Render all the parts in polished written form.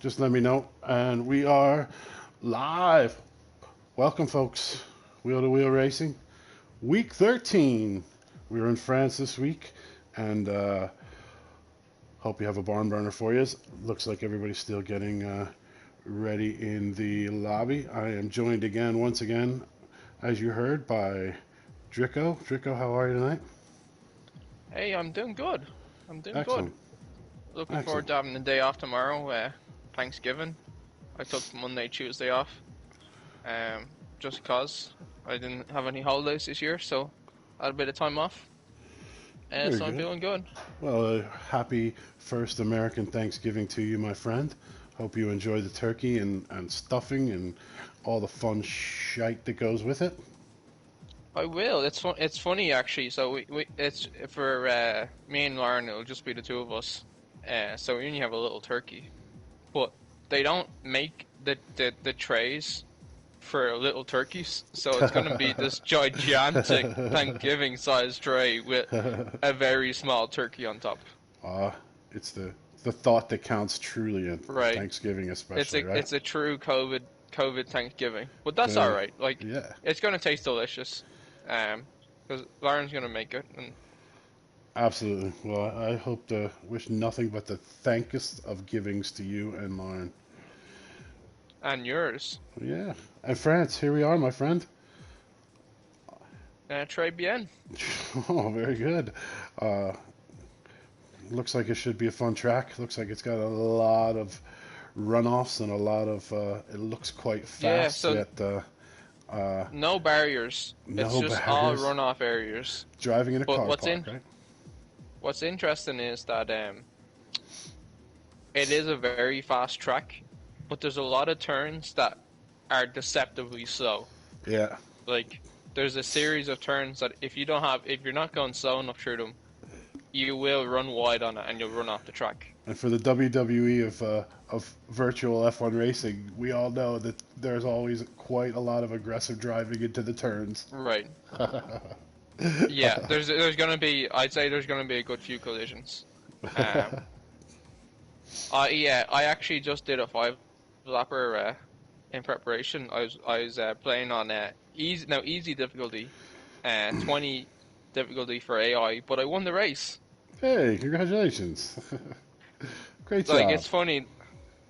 Just let me know. And we are live. Welcome, folks. Wheel2Wheel Racing, week 13. We were in France this week, and hope you have a barn burner for you. Looks like everybody's still getting ready in the lobby. I am joined once again, as you heard, by Drico. Drico, how are you tonight? Hey, I'm doing good. I'm doing good. Excellent. Looking forward Excellent. to having the day off tomorrow, Thanksgiving. I took Monday, Tuesday off, just because I didn't have any holidays this year, so I had a bit of time off, Very so I'm good. feeling good. Well, happy first American Thanksgiving to you, my friend. Hope you enjoy the turkey and stuffing and all the fun shite that goes with it. I will. It's fun. It's funny actually. So it's for me and Lauren. It'll just be the two of us. So we only have a little turkey, but they don't make the trays for little turkeys. So it's going to be this gigantic Thanksgiving sized tray with a very small turkey on top. uh, it's the thought that counts truly at Right. Thanksgiving, It's especially, a right? it's a true COVID Thanksgiving. But that's all Good. right. Like Yeah, it's going to taste delicious. Because Lauren's going to make it absolutely. Well, I hope to wish nothing but the thankest of givings to you and Lauren. and yours. Yeah. And France, here we are, my friend. Très bien. Oh, very good. Uh, Looks like it should be a fun track. Looks like it's got a lot of runoffs and a lot of. It looks quite Yeah, fast, so yet uh, no barriers. It's no just all barriers. runoff areas. Driving in a But car park, right? what's interesting is that it is a very fast track, but there's a lot of turns that are deceptively slow. Yeah. Like there's a series of turns that if you're not going slow enough through them, you will run wide on it and you'll run off the track. And for the WWE of virtual F1 racing, we all know that there's always quite a lot of aggressive driving into the turns. Right. Yeah, there's gonna be I'd say there's gonna be a good few collisions. Um I actually just did a five lapper in preparation. I was playing on easy difficulty, 20 difficulty for AI, but I won the race. Hey, congratulations! Great Like job. it's funny,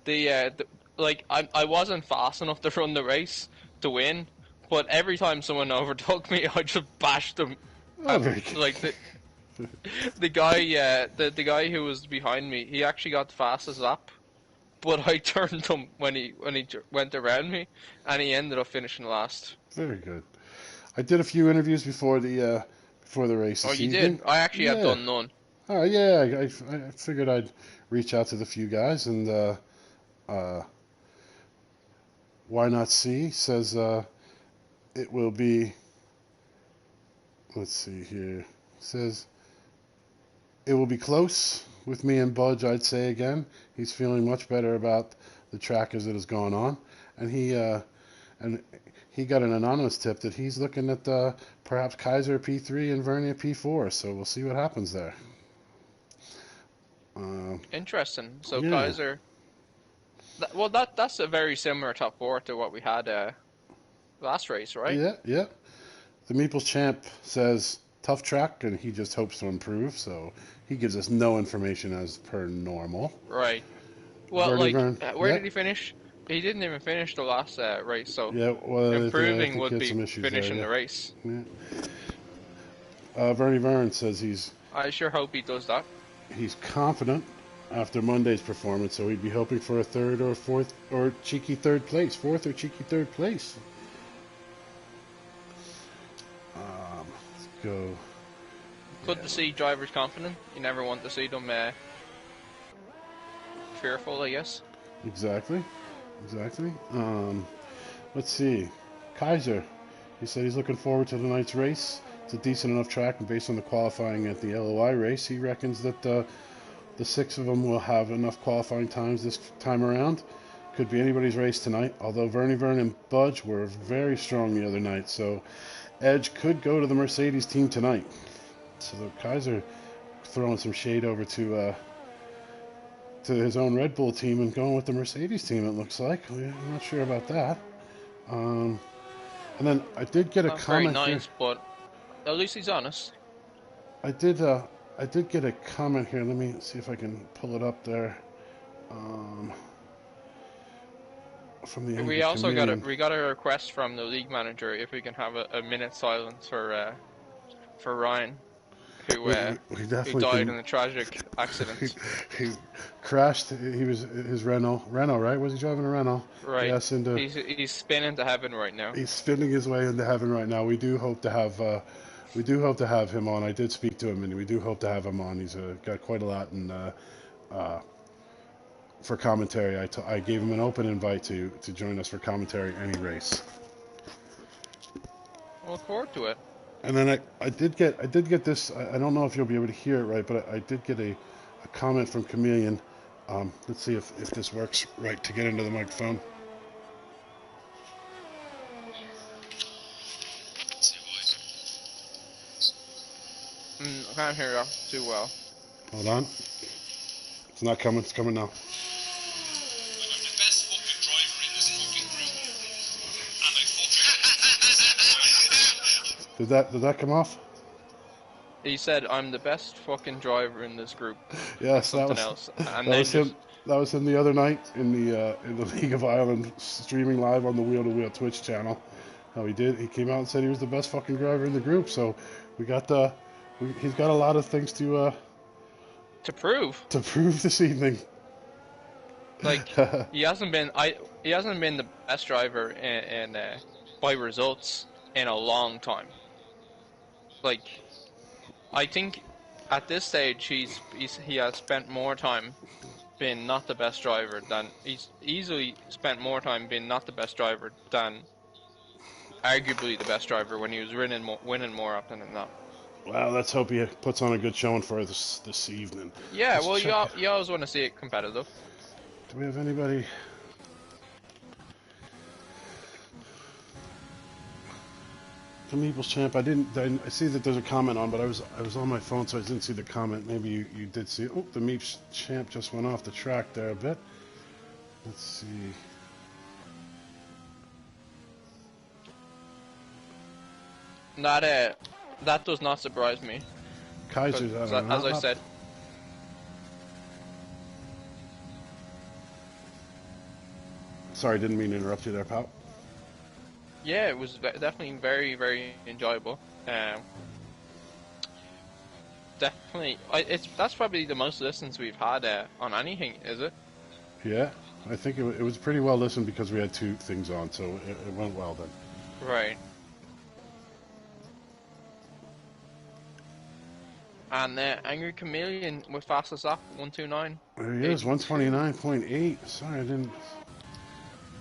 the like I wasn't fast enough to run the race to win, but every time someone overtook me, I just bashed them. Oh, very Like good. the guy who was behind me, he actually got the fastest lap, but I turned him when he went around me, and he ended up finishing last. Very good. I did a few interviews before the race Oh, this you evening. did? I actually have Yeah. done none. Oh, yeah. I figured I'd reach out to the few guys and uh, why not see says it will be. Let's see here. Says it will be close with me and Budge. I'd say again. He's feeling much better about the track as it has gone on, and and he got an anonymous tip that he's looking at perhaps Kaiser P3 and Vernia P4. So we'll see what happens there. Uh, Interesting. So yeah, Kaiser, that's a very similar top four to what we had last race, right? yeah. The Meeples champ says tough track, and he just hopes to improve. So he gives us no information as per normal. Right. Well, Vernie like, Vern, where yeah, did he finish? He didn't even finish the last race, so yeah. Well, I improving think he would had be some issues there. finishing Yeah, the race. yeah. Vernie Vern says I sure hope he does that. he's confident after Monday's performance, so he'd be hoping for a third or fourth or cheeky third place, fourth or cheeky third place. Let's go. Good to see drivers confident. You never want to see them fearful, I guess. Exactly, exactly. Let's see. Kaiser, he said he's looking forward to tonight's race. It's a decent enough track, and based on the qualifying at the LOI race, he reckons that the six of them will have enough qualifying times this time around. Could be anybody's race tonight, although Vernie Vern and Budge were very strong the other night, so Edge could go to the Mercedes team tonight. So Kaiser throwing some shade over to his own Red Bull team and going with the Mercedes team. It looks like. I'm not sure about that. And then I did get a Not very comment here. nice, but at least he's honest. I did. I did get a comment here. Let me see if I can pull it up there. Um, from the We Angry also Chameleon. got a request from the league manager if we can have a minute silence for Ryan, We who definitely died can. in a tragic he, accident. he crashed. He was his Renault. Renault, right? Was he driving a Renault? Right. Yes, into. He's spinning to heaven right now. He's spinning his way into heaven right now. We do hope to have. We do hope to have him on. I did speak to him, and we do hope to have him on. He's got quite a lot, and for commentary, I gave him an open invite to join us for commentary any race. I look forward to it. And then I did get this. I don't know if you'll be able to hear it right, but I did get a comment from Chameleon. Let's see if this works right to get into the microphone. I can't hear you too well. Hold on. It's not coming. It's coming now. Did that come off? He said, "I'm the best fucking driver in this group." And Yes, something else, and that then was him. just That was him the other night in the League of Ireland, streaming live on the Wheel2Wheel Twitch channel. How he did. He came out and said he was the best fucking driver in the group. So we got he's got a lot of things to prove. prove this evening. Like he hasn't been the best driver in by results in a long time. Like I think at this stage he has spent more time being not the best driver than he's easily spent more time being not the best driver than arguably the best driver when he was winning more often than not. Well, let's hope he puts on a good showing for us this evening. Yeah, Let's well, check it. you always want to see it competitive. Do we have anybody? The Meeples champ. I see that there's a comment on, but I was on my phone, so I didn't see the comment. Maybe you did see it. Oh, the Meeps champ just went off the track there a bit. Let's see. That does not surprise me. Kaiser's As out. I said, Sorry, didn't mean to interrupt you there, pal. yeah, it was definitely very, very enjoyable. Definitely, that's probably the most listens we've had on anything, is it? Yeah, I think it was pretty well listened because we had two things on, so it went well then. Right. And Angry Chameleon with fastest lap 129. There he is, 129.8. Sorry, I didn't.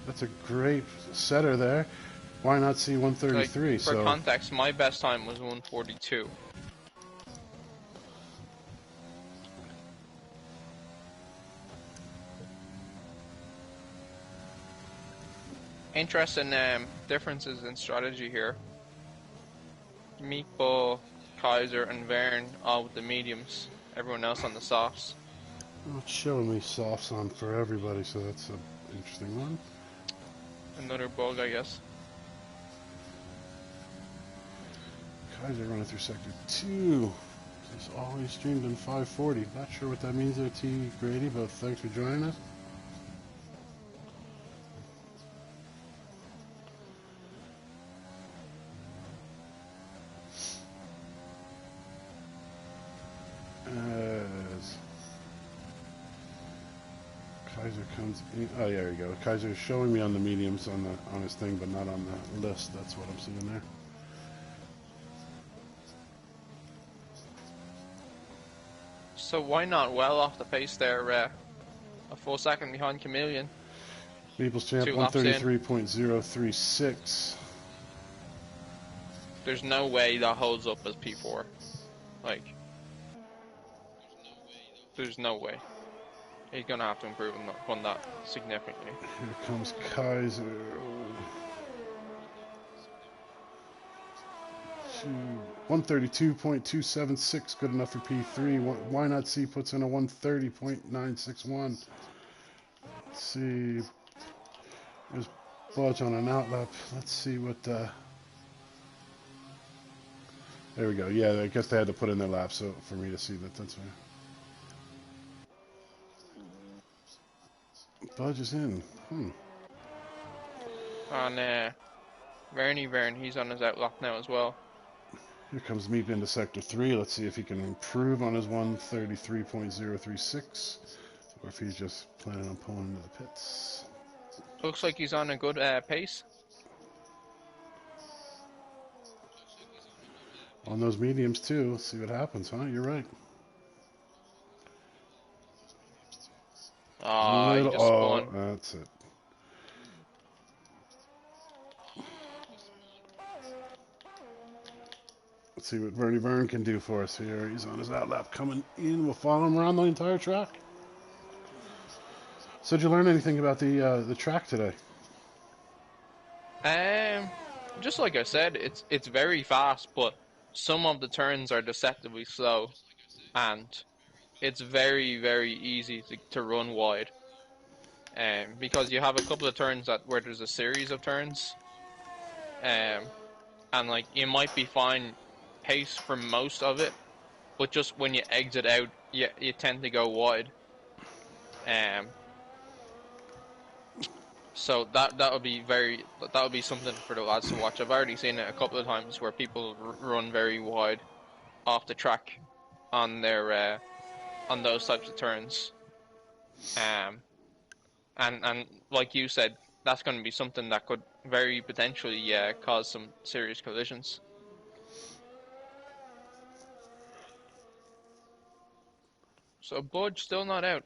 That's a great setter there. Why not see 133? Like, for context, my best time was 142. Interesting differences in strategy here. Meatball, Kaiser, and Vern all with the mediums. Everyone else on the softs. Well, it's showing me softs on for everybody, so that's an interesting one. Another bug, I guess. Kaiser running through sector 2. He's always streamed in 540. Not sure what that means there, T. Grady, but thanks for joining us. As Kaiser comes in. Oh, yeah, there you go. Kaiser's showing me on the mediums on his thing, but not on the list. That's what I'm seeing there. So why not well off the pace there? A full second behind Chameleon. Meeples champ 133.036. There's no way that holds up as P4. Like, there's no way. He's gonna have to improve on that significantly. Here comes Kaiser. Two. 132.276, good enough for P3. Why not see puts in a 130.961. Let's see. There's Budge on an outlap. Let's see what. There we go. Yeah, I guess they had to put in their lap so for me to see that. That's right. Budge is in. On Vern, he's on his outlock now as well. Here comes Meep into sector 3. Let's see if he can improve on his 133.036 or if he's just planning on pulling into the pits. Looks like he's on a good pace. On those mediums too. Let's see what happens, huh? You're right. He just spun. That's it. Let's see what Vern can do for us here. He's on his outlap coming in. We'll follow him around the entire track. So did you learn anything about the track today? Just like I said, it's very fast, but some of the turns are deceptively slow, and it's very, very easy to run wide. Because you have a couple of turns where there's a series of turns, and like you might be fine pace for most of it, but just when you exit out, you tend to go wide. So that would be something for the lads to watch. I've already seen it a couple of times where people run very wide off the track on their on those types of turns. And like you said, that's going to be something that could very potentially cause some serious collisions. So Budge still not out.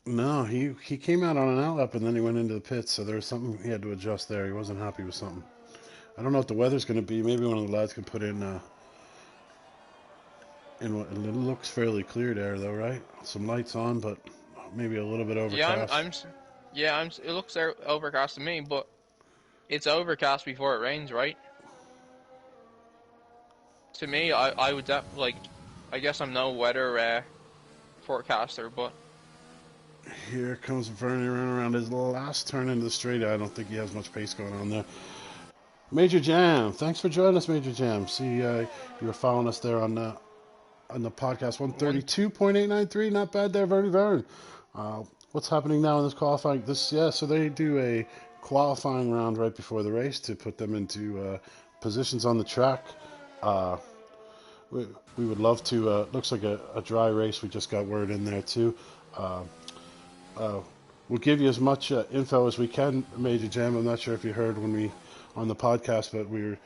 No, he came out on an outlap and then he went into the pits. So there was something he had to adjust there. He wasn't happy with something. I don't know what the weather's going to be. Maybe one of the lads can put in. It looks fairly clear there, though, right? Some lights on, but maybe a little bit overcast. It looks overcast to me, but it's overcast before it rains, right? To me, I would I guess I'm no weather forecaster, but here comes Vernie around his last turn into the straight. I don't think he has much pace going on there. Major Jam, thanks for joining us, Major Jam. See, you were following us there on the podcast. 132.893, not bad there, Vern. What's happening now in this qualifying? So they do a qualifying round right before the race to put them into positions on the track. We would love to. Looks like a dry race. We just got word in there too. We'll give you as much info as we can, Major Jam. I'm not sure if you heard when we on the podcast, but we're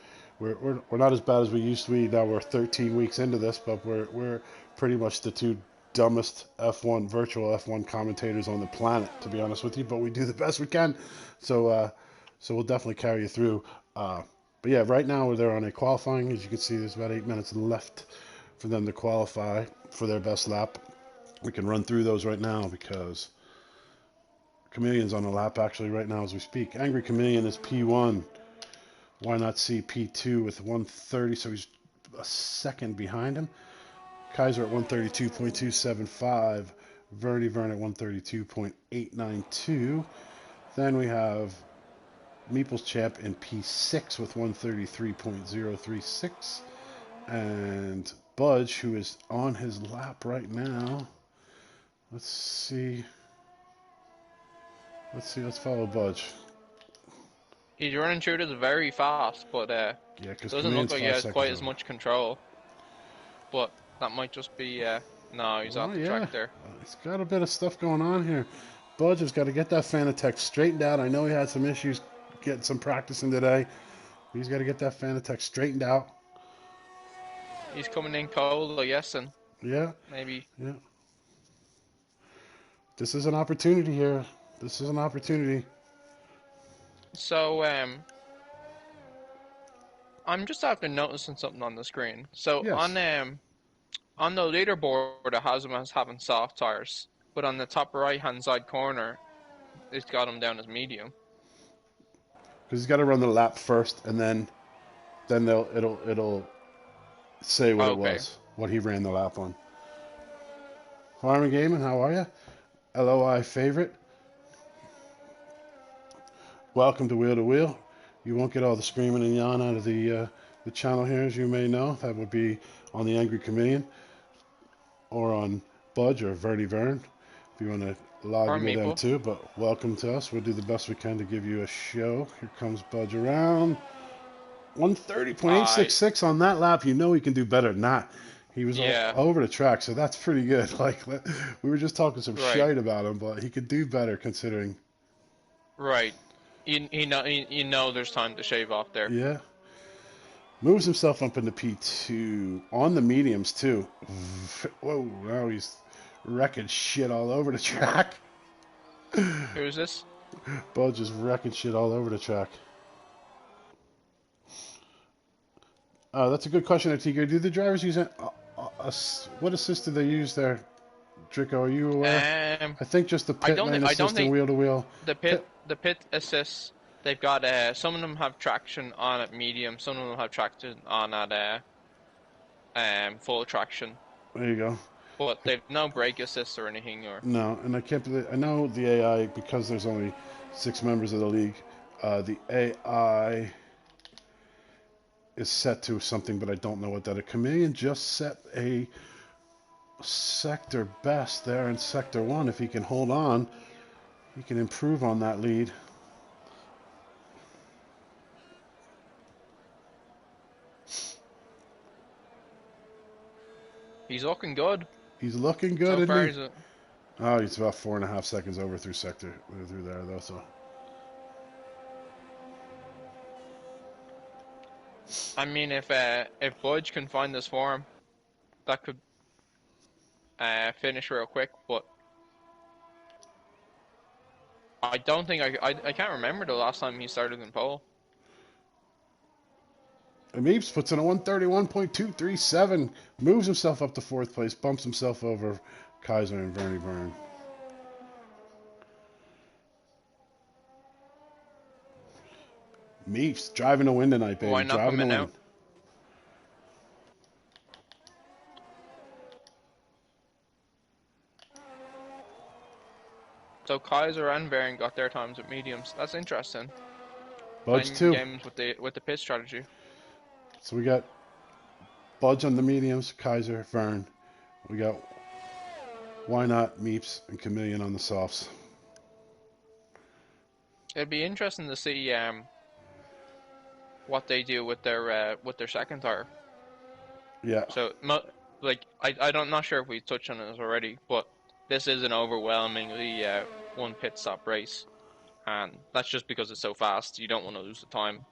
not as bad as we used to be. Now we're 13 weeks into this, but we're pretty much the two dumbest virtual F1 commentators on the planet, to be honest with you. But we do the best we can, so we'll definitely carry you through. But yeah, right now they're on a qualifying. As you can see, there's about 8 minutes left for them to qualify for their best lap. We can run through those right now because Chameleon's on a lap actually right now as we speak. Angry Chameleon is P1. Why not see P2 with 130, so he's a second behind him. Kaiser at 132.275. Vern at 132.892. Then we have Meeple's Champ in P6 with 133.036. And Budge, who is on his lap right now. Let's see. Let's follow Budge. He's running through this very fast, but doesn't look like he has quite as much control. But that might just be no, he's off the track there. He's got a bit of stuff going on here. Budge has got to get that Fanatec straightened out. I know he had some issues getting some practice in today. He's got to get that Fanatec straightened out. He's coming in cold, I guess, and maybe. Yeah. This is an opportunity here. This is an opportunity. So, I'm just after noticing something on the screen. So yes. on the leaderboard, it has him as having soft tires, but on the top right-hand side corner, it's got him down as medium. Because he's got to run the lap first, and then it'll say what it Okay. was, what he ran the lap on. Farming Gaming, how are you? LOI favorite. Welcome to Wheel to Wheel. You won't get all the screaming and yelling out of the channel here, as you may know. That would be on the Angry Chameleon or on Budge or Verdi Vern if you want to log Or into them Meeple. too. But welcome to us. We'll do the best we can to give you a show. Here comes Budge around. I 130.866 on that lap. You know he can do better than that. He was all yeah. over the track, so that's pretty good. Like we were just talking some Right. shite about him, but he could do better considering. Right. You know there's time to shave off there. Yeah. Moves himself up into P2 on the mediums too. Whoa, now he's wrecking shit all over the track. Who's this? Budge is wrecking shit all over the track. That's a good question, Antigua. Do the drivers use what assist do they use there, Drico? Are you aware? Um, I think just the pit lane I don't assist and think wheel to wheel. the pit assists. They've got some of them have traction on at medium. Some of them have traction on at full traction. There you go. But they've no brake assist or anything. Or No, and I can't believe. I know the AI because there's only 6 members of the league. The AI is set to something, but I don't know what that. A Chameleon just set a sector best there in sector 1. If he can hold on, he can improve on that lead. he's looking good. He's looking good, So far, isn't he? Oh, he's about 4.5 seconds over through there though. So I mean, if Budge can find this form, that could finish real quick. But I don't think I can't remember the last time he started in pole. Meeps puts in a 131.237, moves himself up to 4th place, bumps himself over Kaiser and Vernie Byrne. Meeps driving to win tonight, baby. Why not Driving to coming win. out? So Kaiser and Baron got their times at mediums. That's interesting. Budge Playing too. games with the pit strategy. So we got Budge on the mediums, Kaiser, Vern. We got Why Not, Meeps, and Chameleon on the softs. It'd be interesting to see what they do with their second tire. Yeah. So I'm not sure if we touched on this already, but this is an overwhelmingly one pit stop race, and that's just because it's so fast. You don't want to lose the time,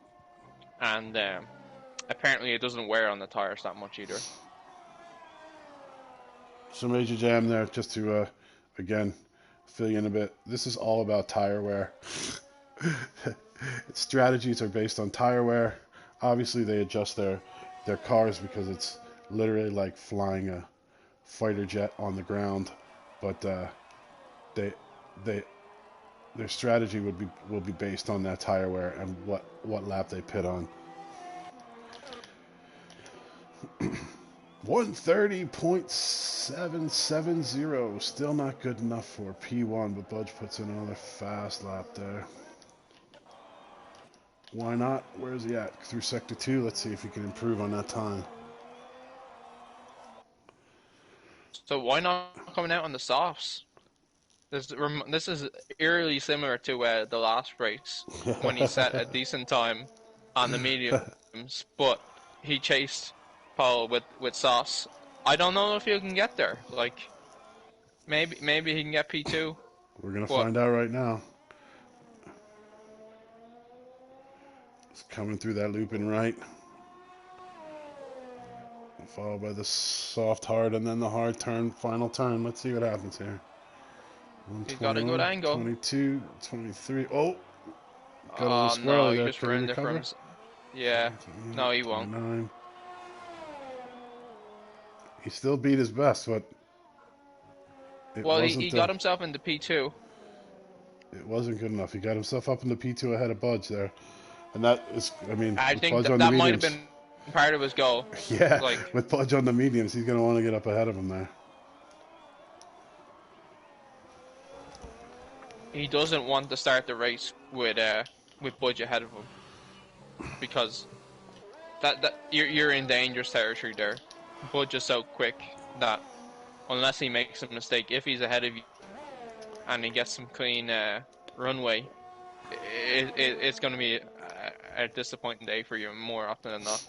and apparently it doesn't wear on the tires that much either. So major jam there, just to again fill you in a bit. This is all about tire wear. Strategies are based on tire wear. Obviously, they adjust their cars because it's literally like flying a fighter jet on the ground. But their strategy will be based on that tire wear and what lap they pit on. 130.770, still not good enough for P1, but Budge puts in another fast lap there. Why not? Where's he at? Through sector 2. Let's see if he can improve on that time. So why not coming out on the softs? This is eerily similar to the last race when he set a decent time on the mediums, but he chased Paul with softs. I don't know if he can get there. Like maybe he can get P2. We're gonna find out right now. It's coming through that loop and right. Followed by the soft hard and then the hard turn, final turn. Let's see what happens here. He's got a good angle. 22, 23. Oh! Got a little Oh squirrely no, he there. just Can he ruined it recover? for him. Yeah, no, he won't. 29. He still beat his best, but Well, he got himself into P2. It wasn't good enough. He got himself up in the P2 ahead of Budge there. And that is, I mean, I with think Budge that, on that the might have mediums. been part of his goal. Yeah, Like with Pudge on the mediums, he's going to want to get up ahead of him there. he doesn't want to start the race with Budge ahead of him because that you're in dangerous territory there. Budge is so quick that unless he makes a mistake, if he's ahead of you and he gets some clean runway, it's going to be a disappointing day for you more often than not.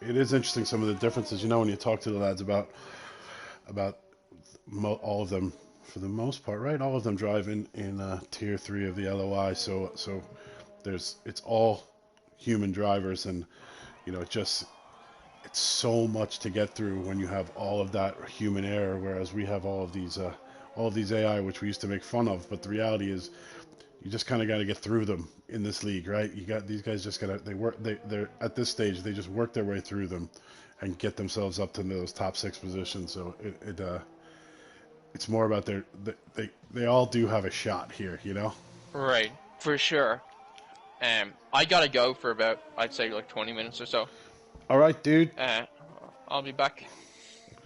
It is interesting some of the differences. You know, when you talk to the lads about all of them, for the most part, right? All of them drive in tier 3 of the LOI. So it's all human drivers, and you know, it's so much to get through when you have all of that human error, whereas we have all of these AI, which we used to make fun of. But the reality is, you just kind of got to get through them in this league, right? You got these guys just gotta they're at this stage they just work their way through them and get themselves up to those top 6 positions. So it's more about they all do have a shot here, you know. Right, for sure. I gotta go for about I'd say like 20 minutes or so. All right, dude. Uh, I'll be back.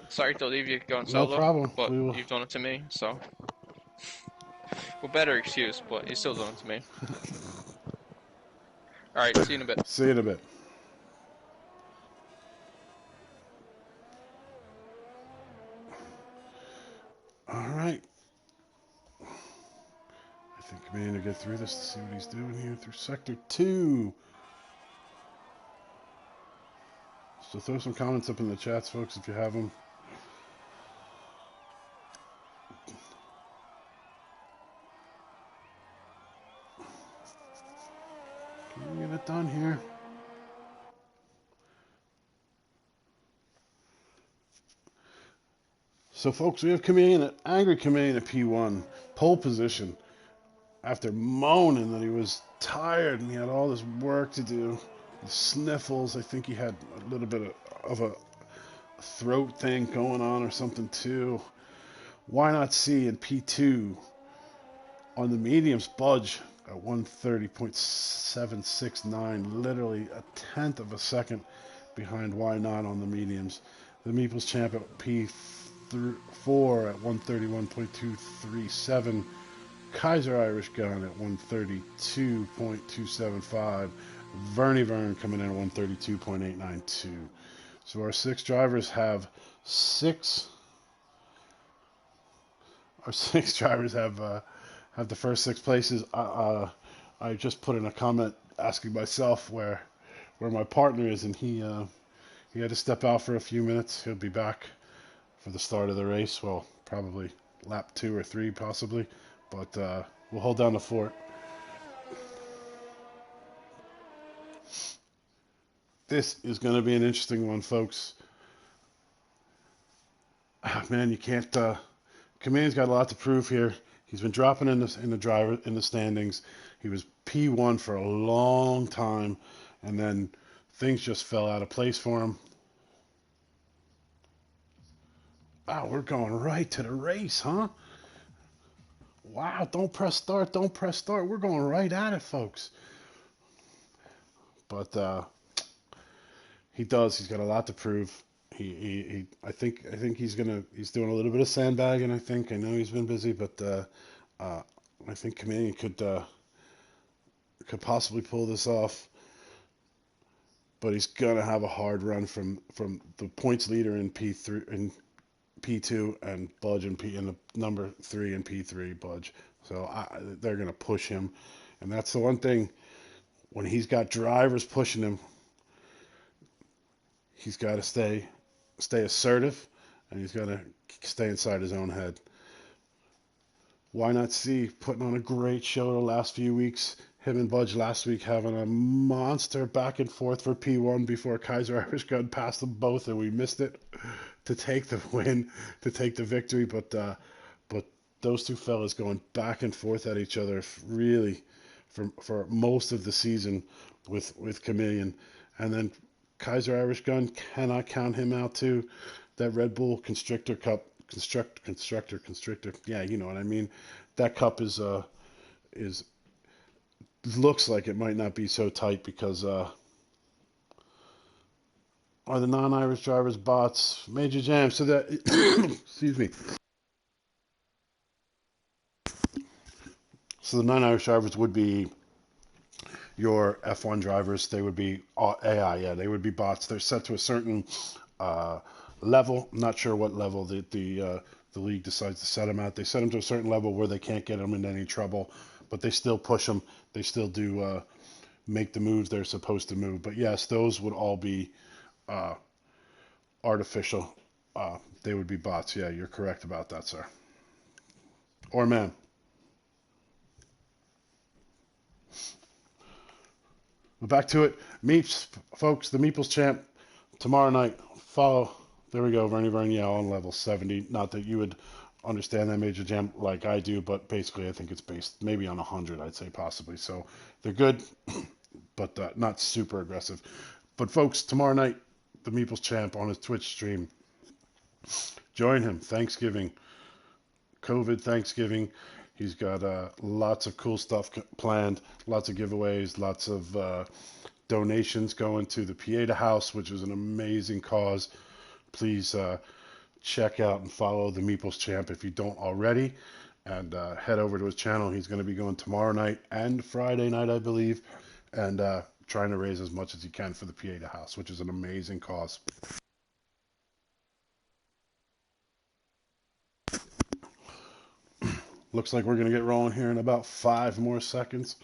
Sorry to leave you going No solo, problem. but We will. you've done it to me, so well, better excuse, but you still done it to me. All right, see you in a bit. See you in a bit. All right. I think I'm going to get through this to see what he's doing here through sector 2. So throw some comments up in the chats, folks, if you have them. Can we get it done here? So, folks, we have Angry Chameleon at P1, pole position, after moaning that he was tired and he had all this work to do. The sniffles, I think he had a little bit of a throat thing going on or something too. Why not see in P2 on the mediums? Budge at 130.769, literally a tenth of a second behind Why Not on the mediums. The Meeples champ at P4 at 131.237. Kaiser Irish Gun at 132.275. Vernie Vern coming in at 132.892. So our 6 drivers have 6. Our 6 drivers have the first 6 places. I just put in a comment asking myself where my partner is, and he had to step out for a few minutes. He'll be back for the start of the race. Well, probably lap 2 or 3, possibly, but we'll hold down the fort. This is going to be an interesting one, folks. Man, you can't. Command's got a lot to prove here. He's been dropping in the standings. He was P1 for a long time, and then things just fell out of place for him. Wow, we're going right to the race, huh? Wow, don't press start, don't press start. We're going right at it, folks. But he does. He's got a lot to prove. I think he's doing a little bit of sandbagging. I know he's been busy, but I think Chameleon could possibly pull this off. But he's gonna have a hard run from the points leader in P3 and P2 and Budge in the number 3 and P3 Budge. So they're gonna push him, and that's the one thing. When he's got drivers pushing him, he's got to stay assertive, and he's got to stay inside his own head. Why Not See putting on a great show the last few weeks. Him and Budge last week having a monster back and forth for P1 before Kaiser Irish Gun passed them both, and we missed it to take the win, to take the victory. But those two fellas going back and forth at each other really for most of the season with Chameleon. And then Kaiser Irish Gun, cannot count him out too. That Red Bull Constrictor Cup constrictor. Yeah, you know what I mean. That cup is looks like it might not be so tight because are the non-Irish drivers bots? Major Jam. So that excuse me. So the non-Irish drivers would be your F1 drivers. They would be AI. Yeah, they would be bots. They're set to a certain uh, level. I'm not sure what level the league decides to set them at. They set them to a certain level where they can't get them in any trouble, but they still push them. They still do make the moves they're supposed to move. But yes, those would all be uh, artificial. They would be bots. Yeah, you're correct about that, sir. Or man. But back to it. Meeps, folks, the Meeples champ tomorrow night. Follow. There we go. Vernie Verniel on level 70. Not that you would understand that Major Jam like I do, but basically I think it's based maybe on 100, I'd say possibly. So they're good, but not super aggressive. But folks, tomorrow night, the Meeples champ on his Twitch stream. Join him. Thanksgiving. COVID Thanksgiving. He's got lots of cool stuff planned, lots of giveaways, lots of donations going to the Pieta House, which is an amazing cause. Please check out and follow the Meeples Champ if you don't already, and head over to his channel. He's going to be going tomorrow night and Friday night, I believe, and trying to raise as much as he can for the Pieta House, which is an amazing cause. Looks like we're going to get rolling here in about 5 more seconds.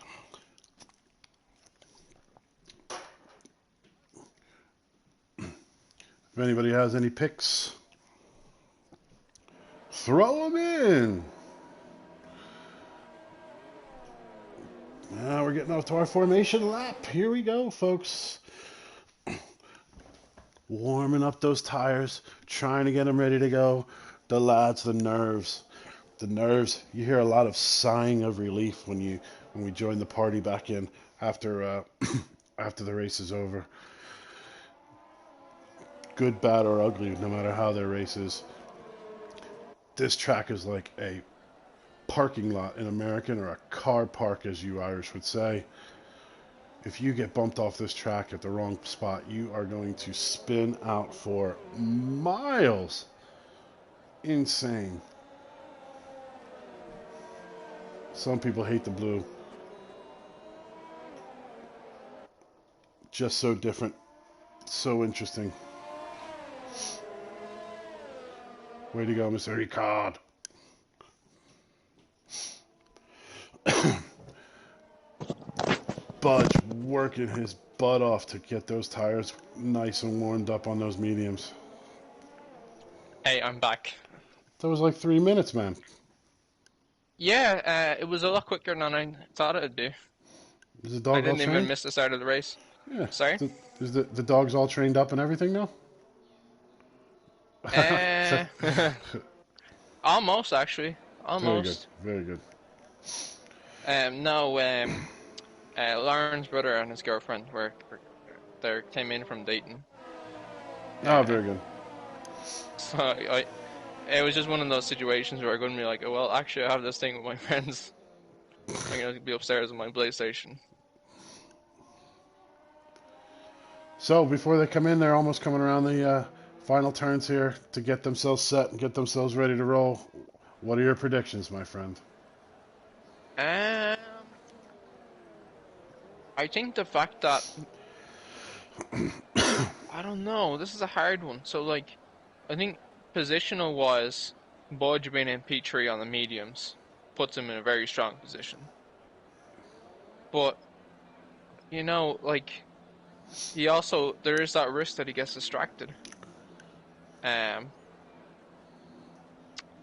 If anybody has any picks, throw them in. Now we're getting off to our formation lap. Here we go, folks. Warming up those tires, trying to get them ready to go. The lads, the nerves. The nerves. You hear a lot of sighing of relief when we join the party back in after after the race is over. Good, bad, or ugly, no matter how their race is. This track is like a parking lot in American, or a car park, as you Irish would say. If you get bumped off this track at the wrong spot, you are going to spin out for miles. Insane. Some people hate the blue. Just so different. So interesting. Way to go, Mr. Ricard. Budge working his butt off to get those tires nice and warmed up on those mediums. Hey, I'm back. That was like 3 minutes, man. Yeah, it was a lot quicker than I thought it'd be. Is the I dog all didn't even trained? miss the start of the race. Yeah. Sorry? Is the dog's all trained up and everything now? Almost, actually. Almost. Very good. No, Lauren's brother and his girlfriend they came in from Dayton. Oh, very good. So it was just one of those situations where I'm going to be like, oh, well, actually, I have this thing with my friends. I'm going to be upstairs with my PlayStation. So before they come in, they're almost coming around the final turns here to get themselves set and get themselves ready to roll. What are your predictions, my friend? I think the fact that I don't know, this is a hard one. So like, I think positional wise, Budge being in P3 on the mediums puts him in a very strong position. But you know, like, there is that risk that he gets distracted.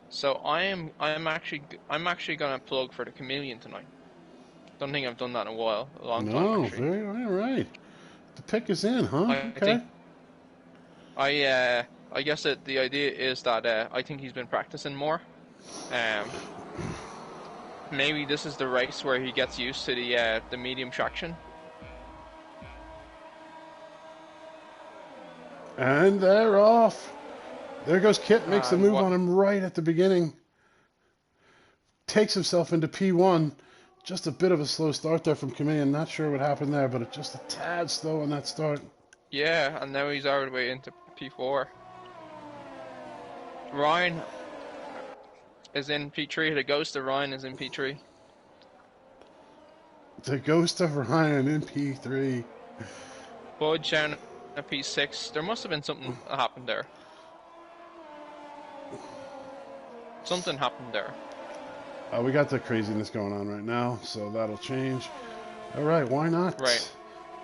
So I'm actually gonna plug for the Chameleon tonight. Don't think I've done that in a while, a long time No, actually. very all right. The pick is in, huh? Okay. I guess that the idea is that I think he's been practicing more. Maybe this is the race where he gets used to the medium traction. And they're off. There goes Kit, makes the And move what? on him right at the beginning. Takes himself into P1. Just a bit of a slow start there from Chameleon. Not sure what happened there, but it's just a tad slow on that start. Yeah, and now he's all the way into P4. Ryan is in P3. The ghost of Ryan is in P3. The ghost of Ryan in P3. Budge down at P6. There must have been something that happened there. Something happened there. We got the craziness going on right now, so that'll change. All right, why not? Right.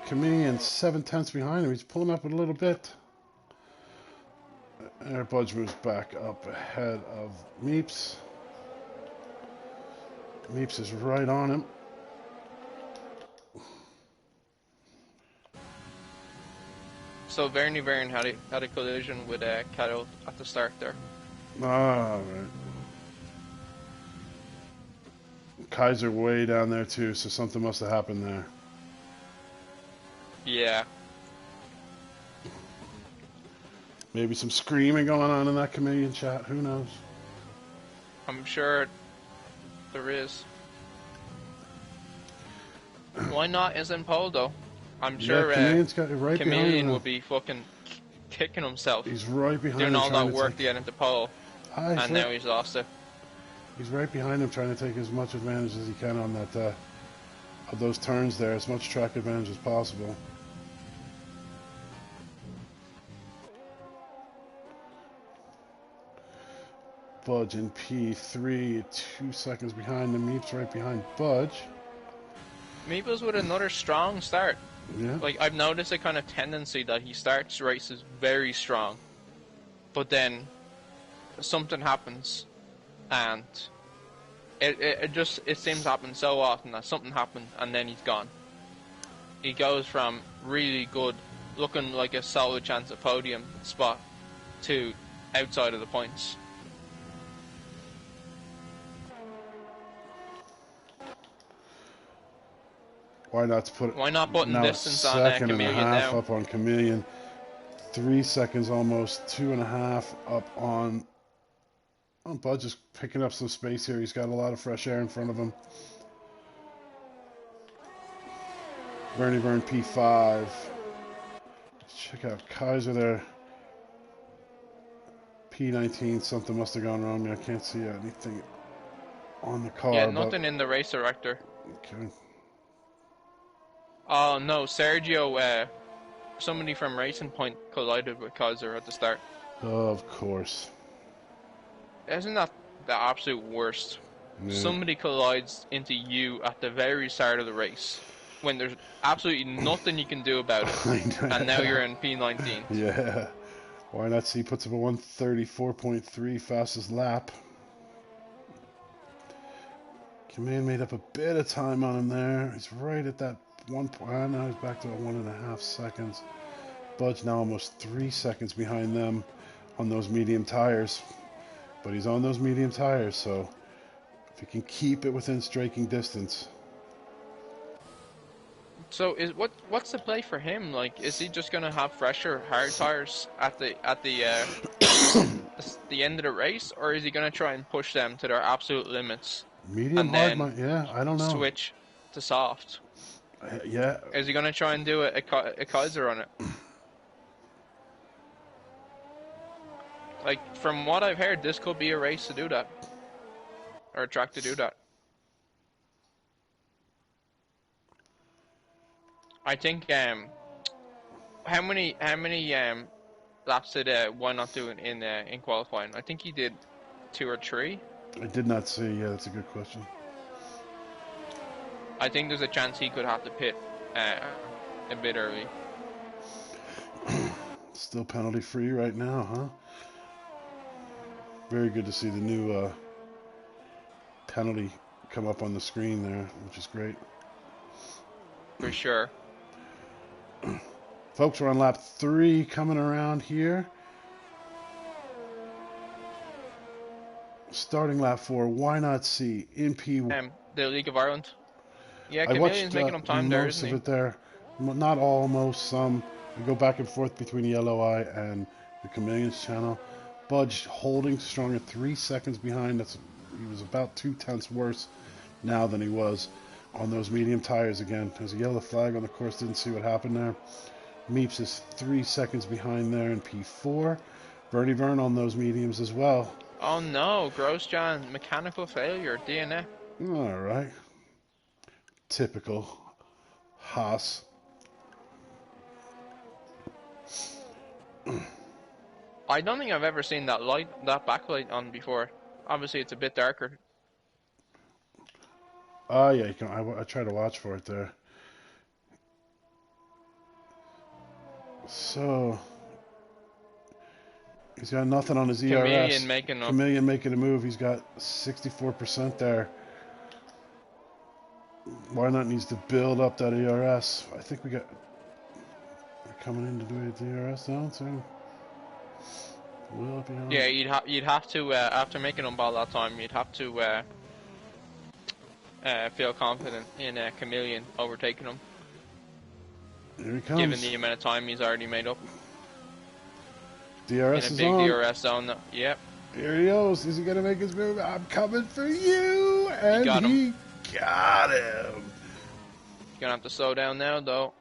Chameleon 7/10 behind him. He's pulling up a little bit. Air Budge moves back up ahead of Meeps. Meeps is right on him. So Verne had a collision with Kettle at the start there. All right. Kaiser way down there too, so something must have happened there. Yeah. Maybe some screaming going on in that Chameleon chat. Who knows? I'm sure there is. Why not is in pole though? I'm sure Chameleon's got it right behind Chameleon him. would be fucking kicking himself. He's right behind doing him. all that work to get into pole. And now he's lost it. He's right behind him trying to take as much advantage as he can on that of those turns there, as much track advantage as possible. Budge in P3, 2 seconds behind him. Meep's right behind Budge. Meeples with another strong start. Yeah. Like, I've noticed a kind of tendency that he starts races very strong, but then something happens, and it seems to happen so often that something happened and then he's gone. He goes from really good, looking like a solid chance at podium spot, to outside of the points. Why not putting distance on second Chameleon and a half now? up on Chameleon. 3 seconds almost, 2.5 up on. Oh, Budge is picking up some space here. He's got a lot of fresh air in front of him. Verne P5. Check out Kaiser there. P19. Something must have gone wrong. I can't see anything on the car. Yeah, nothing in the race director. Okay. Oh no, Sergio, somebody from Racing Point collided with Kaiser at the start. Of course. Isn't that the absolute worst? Yeah. Somebody collides into you at the very start of the race, when there's absolutely nothing you can do about it, and now you're in P19. Yeah. Why not see? Puts up a 1:34.3 fastest lap. Chameleon made up a bit of time on him there. He's right at that 1 point. Now he's back to 1.5 seconds. Budge now almost 3 seconds behind them on those medium tires. But he's on those medium tires, so if he can keep it within striking distance. So what's the play for him? Like, is he just gonna have fresher hard tires at the the end of the race, or is he gonna try and push them to their absolute limits? Medium hard, yeah, I don't know. Switch to soft. Yeah. Is he gonna try and do a Kaiser on it? Like, from what I've heard, this could be a race to do that, or a track to do that. I think how many laps did Why Not do in qualifying? I think he did 2 or 3. I did not see. Yeah, that's a good question. I think there's a chance he could have to pit a bit early. Still penalty free right now, huh? Very good to see the new penalty come up on the screen there, which is great. For sure. Folks, we're on lap 3 coming around here. Starting lap 4, Why Not See in P1. The League of Ireland. Yeah, Chameleon's making up time there, isn't he? Most of it there. Not almost, some. I go back and forth between the LOI and the Chameleon's channel. Budge holding strong at 3 seconds behind. He was about 2/10 worse now than he was on those medium tires again. There's a yellow flag on the course. Didn't see what happened there. Meeps is 3 seconds behind there in P4. Bernie Vern on those mediums as well. Oh no, Grosjean, mechanical failure, DNF. All right. Typical Haas. I don't think I've ever seen that backlight on before. Obviously, it's a bit darker. Oh, yeah, you can. I try to watch for it there. So, he's got nothing on his ERS. Chameleon making a move. He's got 64% there. Why not needs to build up that ERS? I think we're coming in to do a DRS now, so will it be on? Yeah, you'd have to after making them ball that time, you'd have to feel confident in Chameleon overtaking him. Here he comes. Given the amount of time he's already made up. DRS in a big DRS zone. Yep. Here he goes. Is he gonna make his move? I'm coming for you, and he got him. He's gonna have to slow down now, though.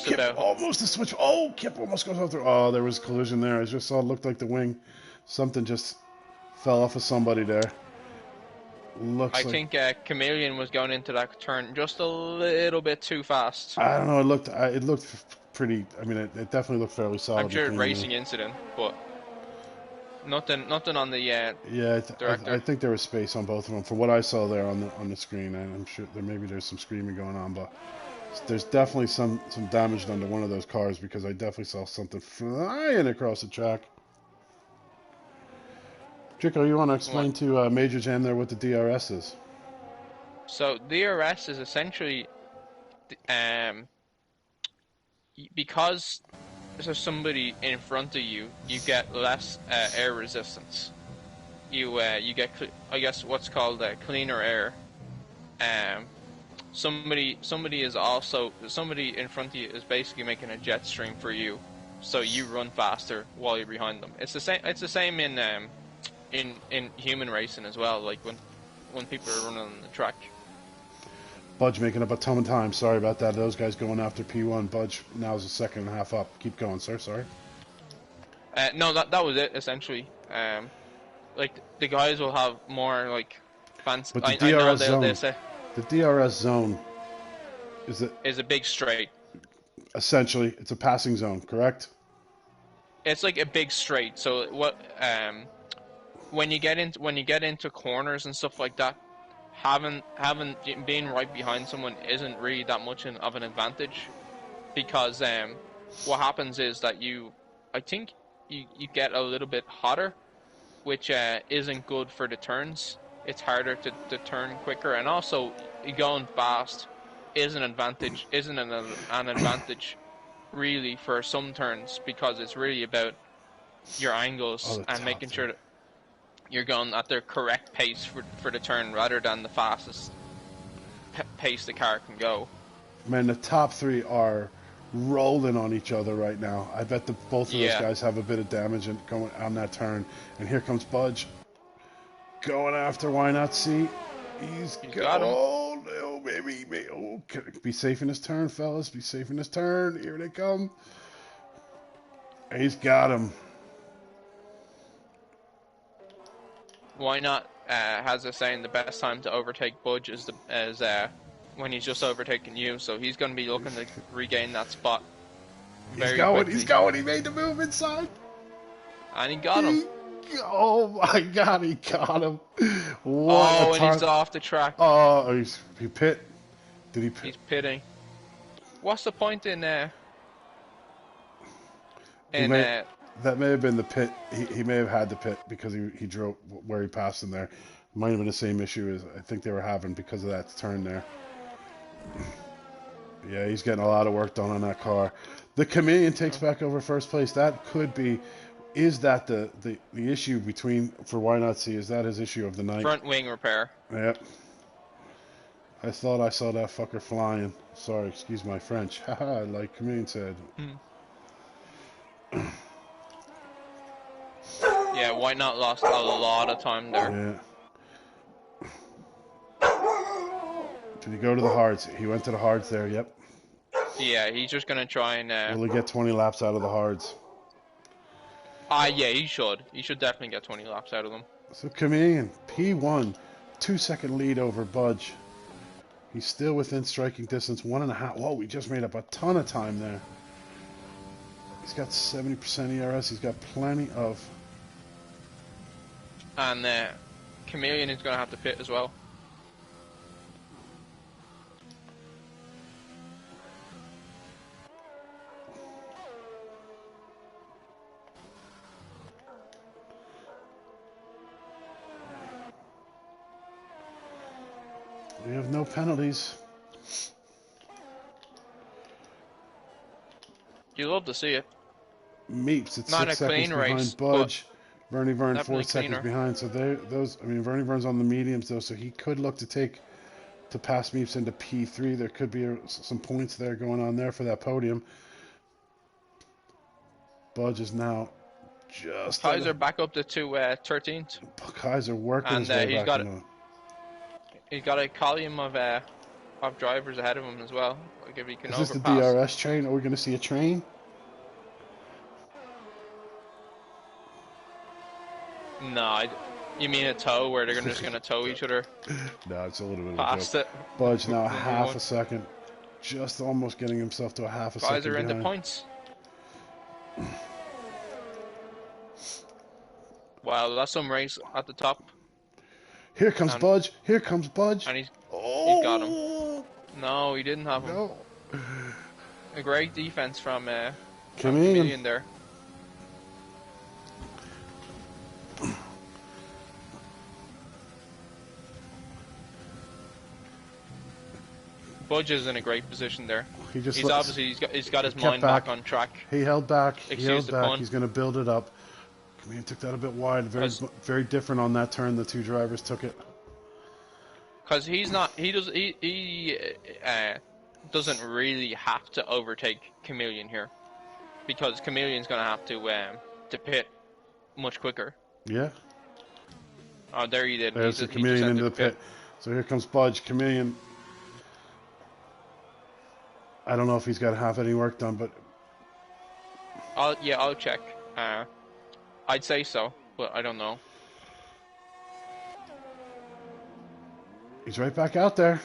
Kip almost a switch. Oh, Kip almost goes off there. Oh, there was collision there. I just saw it looked like the wing. Something just fell off of somebody there. I think Chameleon was going into that turn just a little bit too fast. I don't know. It looked pretty. I mean, it definitely looked fairly solid. I'm sure it's a racing incident, but nothing on the director. I think there was space on both of them. From what I saw there on the screen, and I'm sure there's some screaming going on, but there's definitely some damage done to one of those cars because I definitely saw something flying across the track. Trico, you want to explain to Major Jam there what the DRS is? So DRS is essentially because there's somebody in front of you, you get less air resistance. You get, I guess, what's called cleaner air. Somebody in front of you is basically making a jet stream for you, so you run faster while you're behind them. It's the same. It's the same in human racing as well. Like when people are running on the track. Budge making up a ton of time. Sorry about that. Those guys going after P1. Budge now is a second and a half up. Keep going, sir. Sorry. No, that was it essentially. Like the guys will have more like fancy. But the DRS zone. The DRS zone is a big straight. Essentially, it's a passing zone, correct? It's like a big straight. So when you get into corners and stuff like that, being right behind someone isn't really that much of an advantage, because what happens is that I think you get a little bit hotter, which isn't good for the turns. It's harder to turn quicker, and also going fast isn't an advantage really for some turns, because it's really about your angles and making sure that you're going at the correct pace for the turn rather than the fastest pace the car can go. Man, the top three are rolling on each other right now. I bet both of those guys have a bit of damage going on that turn. And here comes Budge going after Why Not See. He's got him. Oh, no, baby. Oh, be safe in his turn, fellas. Be safe in his turn. Here they come. He's got him. Why Not has a saying the best time to overtake Budge is when he's just overtaking you, so he's going to be looking to regain that spot. He's going. He made the move inside. And he got him. Oh my God, he got him. And he's off the track. Oh, he pit. Did he pit? He's pitting. What's the point in that may have been the pit. He may have had the pit because he drove where he passed him there. Might have been the same issue as I think they were having because of that turn there. Yeah, he's getting a lot of work done on that car. The Chameleon takes back over first place. That could be. Is that the issue for Why Not See? Is that his issue of the night? Front wing repair. Yep. I thought I saw that fucker flying. Sorry, excuse my French. Haha, like Chameleon said. Yeah, White Knot lost a lot of time there. Yeah. Did he go to the hards? He went to the hards there, yep. Yeah, he's just gonna try and. Will he get 20 laps out of the hards? Yeah, he should. He should definitely get 20 laps out of them. So Chameleon, P1, 2-second lead over Budge. He's still within striking distance, 1.5. Whoa, we just made up a ton of time there. He's got 70% ERS. He's got plenty of. And Chameleon is gonna have to pit as well. We have no penalties. You love to see it. Meeps, it's Not 6 a seconds clean behind race, Budge. Vernie Vern 4 definitely seconds cleaner. behind. So Vernie Vern's on the mediums though, so he could look to pass Meeps into P3. There could be some points there going on there for that podium. Budge is now just. Kaiser back up to 13th. Kaiser working And his way he's back got into. he's got a column of drivers ahead of him as well. Like if he can Is this the overpass. DRS train? Are we going to see a train? No, you mean a tow where they're just gonna tow each other No, it's a little bit of a past joke. it. Budge now half a second, just almost getting himself to a half a second Kaiser into behind. points. Wow, that's some race at the top. Here comes Budge. Here comes Budge. And he's got him. Oh! No, he didn't have him. No. A great defense from Chameleon. Chameleon there. Budge is in a great position there. He's got his mind back on track. He held back. Excuse the pun. He's going to build it up. Chameleon took that a bit wide. Very different on that turn. The two drivers took it. Because he doesn't really have to overtake Chameleon here, because Chameleon's gonna have to pit much quicker. Yeah. Oh, there he did. There's the Chameleon into the pit. So here comes Budge. Chameleon. I don't know if he's got half any work done, but I'll check. I'd say so, but I don't know. He's right back out there.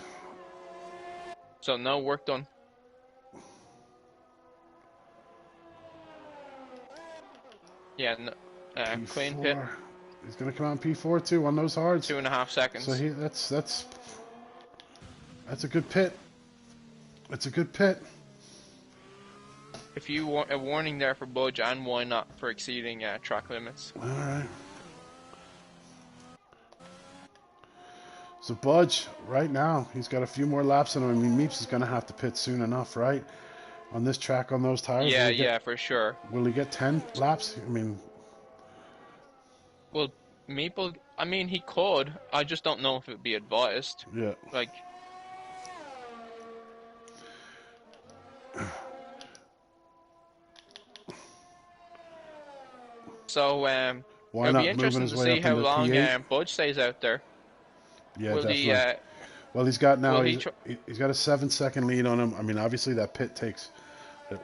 So no work done. Yeah, clean pit. He's gonna come out in P4 too on those hards. 2.5 seconds. So that's a good pit. That's a good pit. If you want a warning there for Budge, and why not for exceeding track limits. All right. So Budge, right now, he's got a few more laps in him. I mean, Meeps is going to have to pit soon enough, right? On this track, on those tires. Yeah, for sure. Will he get 10 laps? I mean... Well, Meeple, I mean, he could. I just don't know if it would be advised. Yeah. Like... So, Why it'll not be interesting to see how long Budge stays out there. Yeah, Will definitely. Well, he's got now. He's got a 7-second lead on him. I mean, obviously that pit takes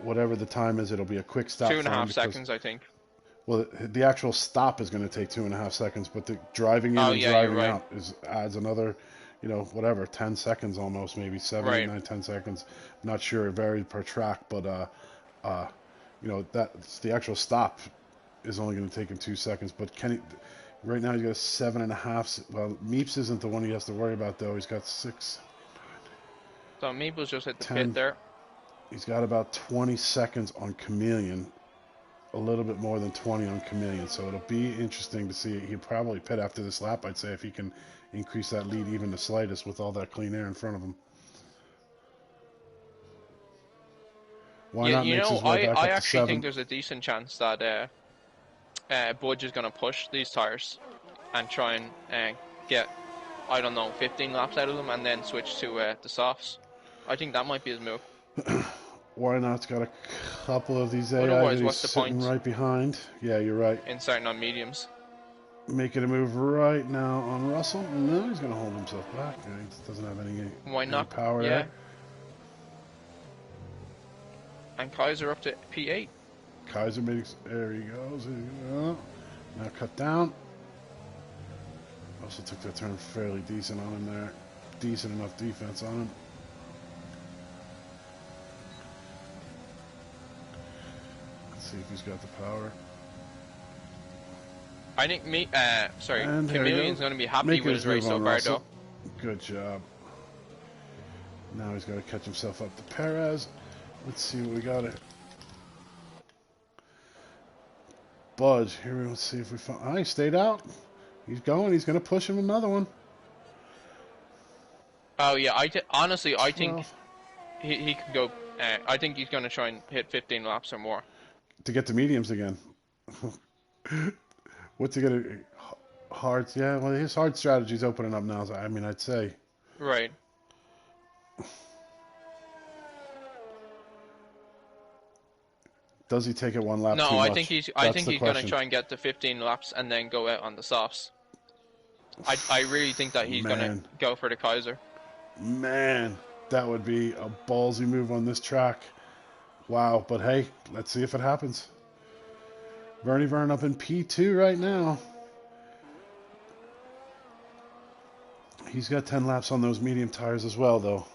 whatever the time is. It'll be a quick stop. 2.5 seconds, I think. Well, the actual stop is going to take 2.5 seconds, but the driving in and driving out adds another, whatever, 10 seconds almost, maybe 7, 8, 9, 10 seconds. I'm not sure. It varied per track, but that's the actual stop is only going to take him 2 seconds. But right now he's got 7.5. Well, Meeps isn't the one he has to worry about though. He's got 6. So Meeple's just hit the 10. pit there. He's got about 20 seconds on Chameleon. A little bit more than 20 on Chameleon. So it'll be interesting to see. He'll probably pit after this lap, I'd say, if he can increase that lead even the slightest with all that clean air in front of him. Why not mix his way back I up to actually 7? think there's a decent chance that Budge is going to push these tires and try and get, I don't know, 15 laps out of them and then switch to the softs. I think that might be his move. Why not's got a couple of these AI that Otherwise, he's what's the sitting point right behind. Yeah, you're right. in starting on mediums? Making a move right now on Russell. No, he's going to hold himself back. He doesn't have Why any not? power Yeah. there. And Kaiser up to P8. Kaiser makes. There he goes. There you go. Now cut down. Also took that turn fairly decent on him there. Decent enough defense on him. Let's see if he's got the power. I think And there he Chameleon's goes. going to be happy Making with his his race move so on far, Russell. though. Good job. Now he's got to catch himself up to Perez. Let's see what we got it. Budge. Here, let's see if we find. Oh, he stayed out. He's going. He's going to push him another one. Oh yeah, honestly, I think 12. he could go. I think he's going to try and hit 15 laps or more. To get to mediums again. What's he going to... Hard... Yeah, well, his hard strategy's opening up now. So, I mean, I'd say... Right. Does he take it one lap too No, much? I think he's going to try and get to 15 laps and then go out on the softs. I really think that he's going to go for the Kaiser. Man, that would be a ballsy move on this track. Wow, but hey, let's see if it happens. Bernie Vern up in P2 right now. He's got 10 laps on those medium tires as well, though.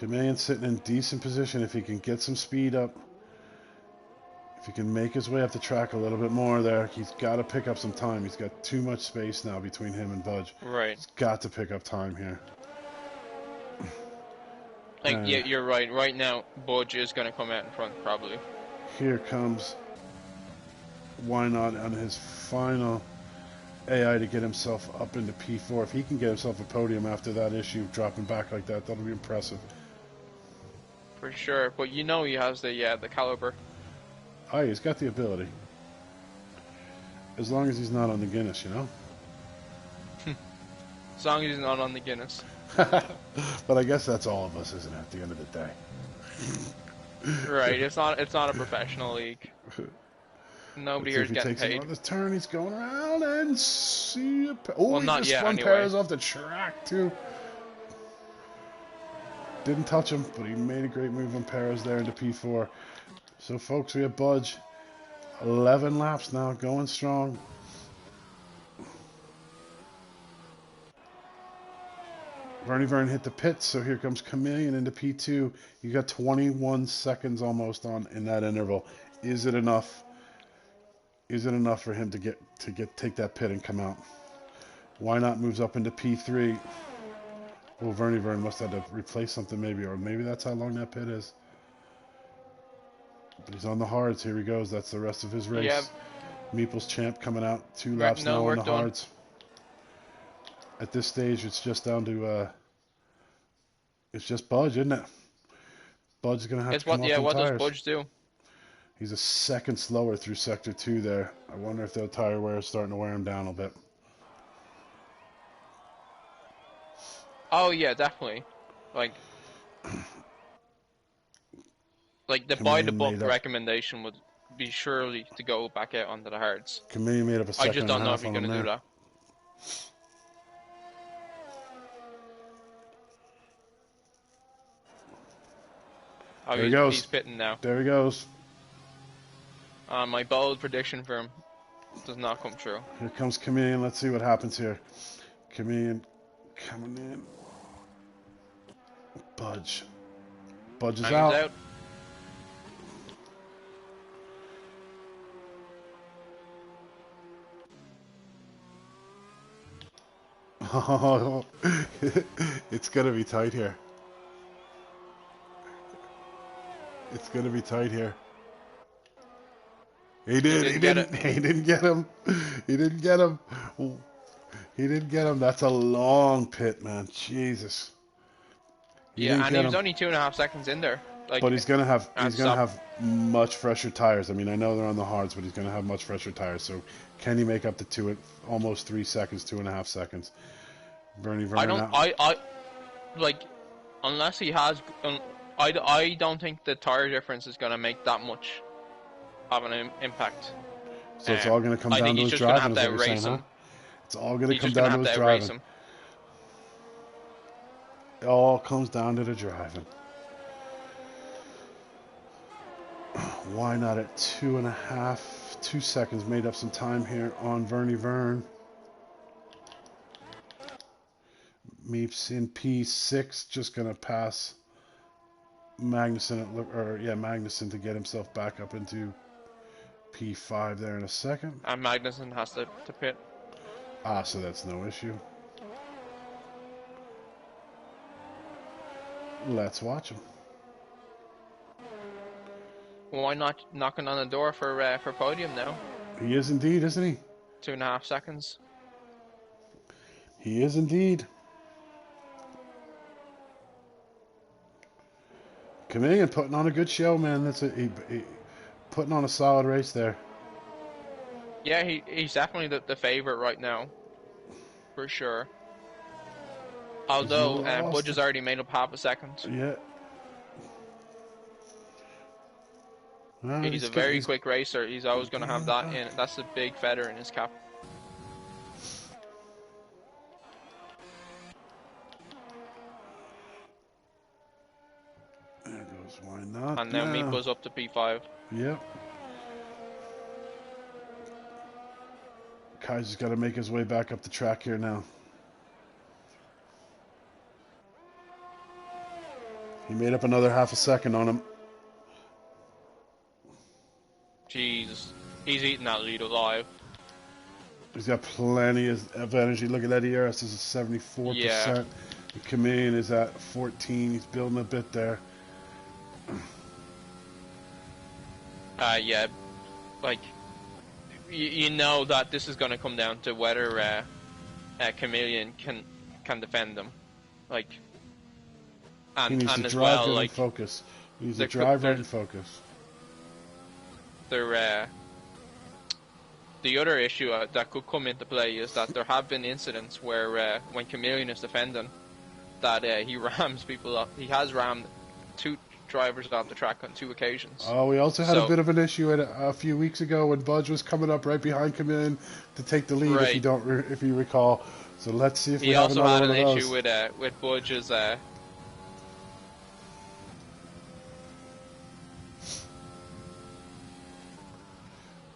Chameleon's sitting in decent position if he can get some speed up. If he can make his way up the track a little bit more there, he's got to pick up some time. He's got too much space now between him and Budge. Right. He's got to pick up time here. Yeah, you're right. Right now, Budge is going to come out in front, probably. Here comes Why Not on his final AI to get himself up into P4. If he can get himself a podium after that issue, dropping back like that, that'll be impressive. For sure, but you know he has the caliber. Oh, he's got the ability. As long as he's not on the Guinness, you know? As long as he's not on the Guinness. But I guess that's all of us, isn't it, at the end of the day? Right, it's not a professional league. Nobody here is getting paid. If he takes another turn, he's going around and see a... Oh, well, he not just yet, spun anyway. Perez off the track, too. Didn't touch him, but he made a great move on Perez there into P4. So, folks, we have Budge. 11 laps now, going strong. Bernie Vern hit the pits, so here comes Chameleon into P2. You got 21 seconds almost on in that interval. Is it enough? Is it enough for him to take that pit and come out? Why Not moves up into P3? Well, Vern must have to replace something maybe, or maybe that's how long that pit is. But he's on the hards. Here he goes. That's the rest of his race. Yep. Meeple's champ coming out. 2 laps now on the hards. At this stage, it's just down to it's just Budge, isn't it? Budge's gonna have to come off them what tires. does Budge do? He's a second slower through sector 2 there. I wonder if the tire wear is starting to wear him down a bit. Oh yeah, definitely. Like the by the book recommendation would be surely to go back out onto the hards. Chameleon made up a second. I just don't know if he's gonna do that. Oh, there he goes. He's pitting now. There he goes. My bold prediction for him does not come true. Here comes Chameleon. Let's see what happens here. Chameleon coming in. Budge. Budge is out. Oh, it's going to be tight here. It's going to be tight here. He didn't get him. He didn't get him. He didn't get him. That's a long pit, man. Jesus. Yeah, and he was only 2.5 seconds in there. But he's gonna have much fresher tires. I mean, I know they're on the hards, but he's gonna have much fresher tires. So can he make up to almost 3 seconds, 2.5 seconds? Bernie Vern. I like unless he has I don't think the tire difference is going to make that much of an impact. So it's all going to come I down think to he's his just going to driving, have is to what you're saying, outrace huh? him. It's all going to He's come just going to down to have his to outrace driving. him. It all comes down to the driving. Why not at 2 seconds? Made up some time here on Vernie Vern. Meeps in P6, just going to pass Magnussen, Magnussen to get himself back up into P5 there in a second. And Magnussen has to pit. So that's no issue. Let's watch him. Why not knocking on the door for podium now? He is indeed, isn't he? 2.5 seconds. He is indeed. Chameleon putting on a good show, man. He putting on a solid race there. Yeah, he's definitely the favorite right now, for sure. Although Budge has already made up half a second. Yeah. He's a very quick racer. He's always going to have that in. That's a big feather in his cap. There goes, why not? And now Meepo's up to P5. Yep. Kaiser's got to make his way back up the track here now. He made up another half a second on him. Jesus. He's eating that lead alive. He's got plenty of energy. Look at that ERS is at 74%. Yeah. The Chameleon is at 14. He's building a bit there. Yeah. Like, you know that this is going to come down to whether Chameleon can defend them. Like, and, he needs and to as drive well, right like, and focus. He needs to drive right and focus. The other issue that could come into play is that there have been incidents where when Chameleon is defending, that he rams people up. He has rammed 2 drivers off the track on 2 occasions. Oh, we also had a bit of an issue a few weeks ago when Budge was coming up right behind Chameleon to take the lead. Right. If you recall. So let's see if we he have also another had one an of those. issue with Budge's.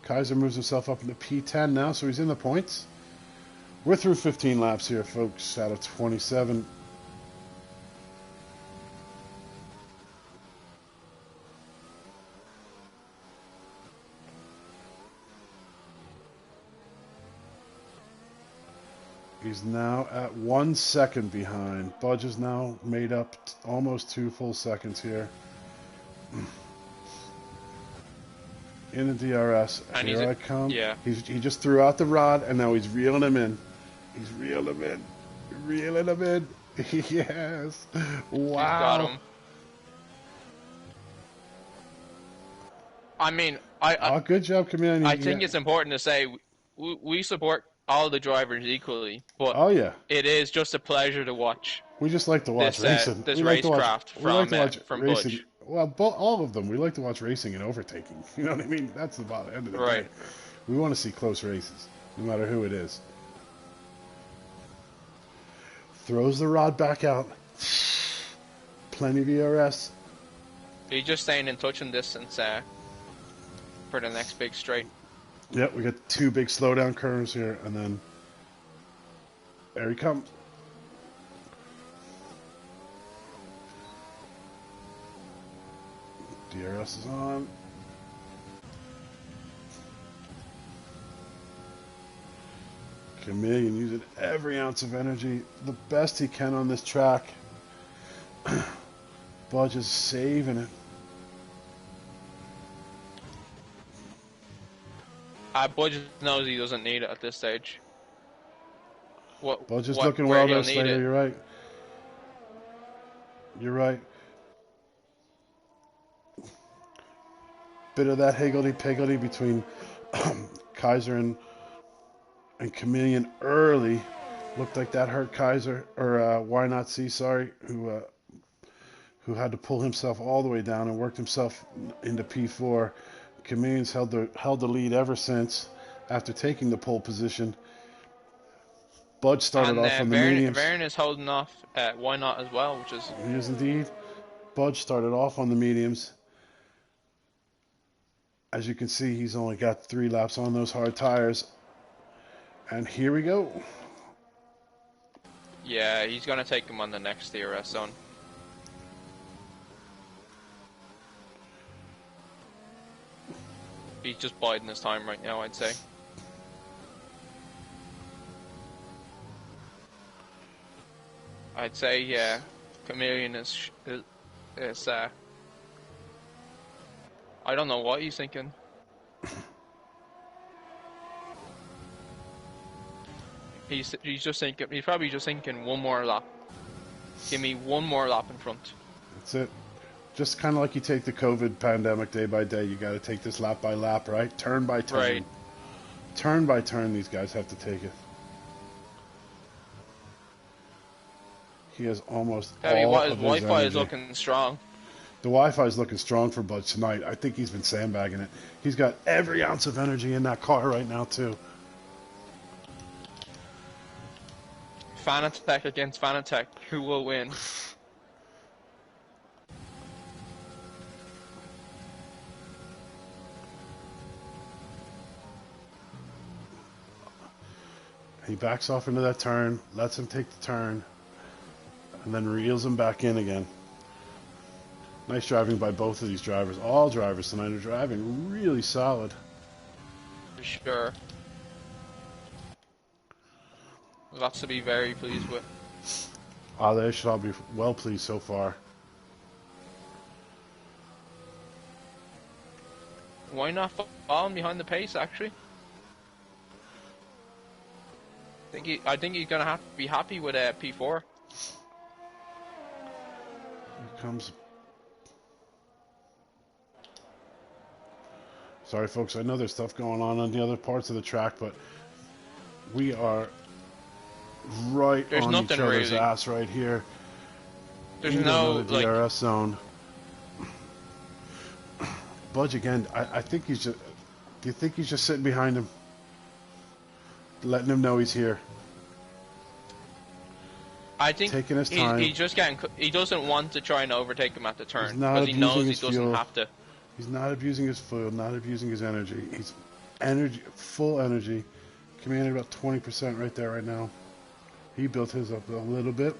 Kaiser moves himself up into P10 now, so he's in the points. We're through 15 laps here, folks, out of 27. He's now at 1 second behind. Budge is now made up almost 2 full seconds here. In the DRS. And Here I come. Yeah. He just threw out the rod, and now he's reeling him in. He's reeling him in. Reeling him in. Yes. Wow. He's got him. I mean, good job, Chameleon. I think it's important to say we support all the drivers equally, but it is just a pleasure to watch. We just like to watch racing. This racecraft from racing. Budge. Well, all of them. We like to watch racing and overtaking. You know what I mean? That's the end of the day. We want to see close races, no matter who it is. Throws the rod back out. Plenty of ERS. He's just staying in touching distance for the next big straight. Yep, we got 2 big slowdown curves here, and then there he comes. DRS is on. Chameleon using every ounce of energy, the best he can on this track. Budge is saving it. Budge knows he doesn't need it at this stage. Budge is looking well there, Slater. You're right. You're right. Bit of that higgledy-piggledy between Kaiser and Chameleon early. Looked like that hurt Kaiser, or Why Not See, sorry, who who had to pull himself all the way down and worked himself into P4. Chameleon's held the lead ever since after taking the pole position. Bud started And off on the mediums. Verne is holding off Why Not as well, which is... He is indeed. Bud started off on the mediums. As you can see, he's only got 3 laps on those hard tires. And here we go. Yeah, he's going to take him on the next DRS zone. He's just biding his time right now, I'd say. I'd say, yeah, Chameleon is I don't know what he's thinking. He's just thinking, he's probably just thinking one more lap. Give me one more lap in front. That's it. Just kind of like you take the COVID pandemic day by day. You got to take this lap by lap, right? Turn by turn. Right. Turn by turn, these guys have to take it. He has almost all his of his Wi-Fi energy. is looking strong. The Wi-Fi is looking strong for Bud tonight. I think he's been sandbagging it. He's got every ounce of energy in that car right now, too. Fanatec against Fanatec. Who will win? He backs off into that turn, lets him take the turn, and then reels him back in again. Nice driving by both of these drivers. All drivers tonight are driving really solid. For sure. Lots to be very pleased with. They should all be well pleased so far. Why not falling behind the pace, actually? I think he's gonna have to be happy with P4. Here comes. Sorry, folks. I know there's stuff going on the other parts of the track, but we are right There's on each nothing other's really. ass right here. There's Into no another DRS zone. Budge again. I think he's just. Do you think he's just sitting behind him, letting him know he's here? I think Taking his time. He's just getting. He doesn't want to try and overtake him at the turn He's not because he knows abusing he his doesn't fuel. have to. He's not abusing his fuel, not abusing his energy. He's full energy. Commanded about 20% right there right now. He built his up a little bit.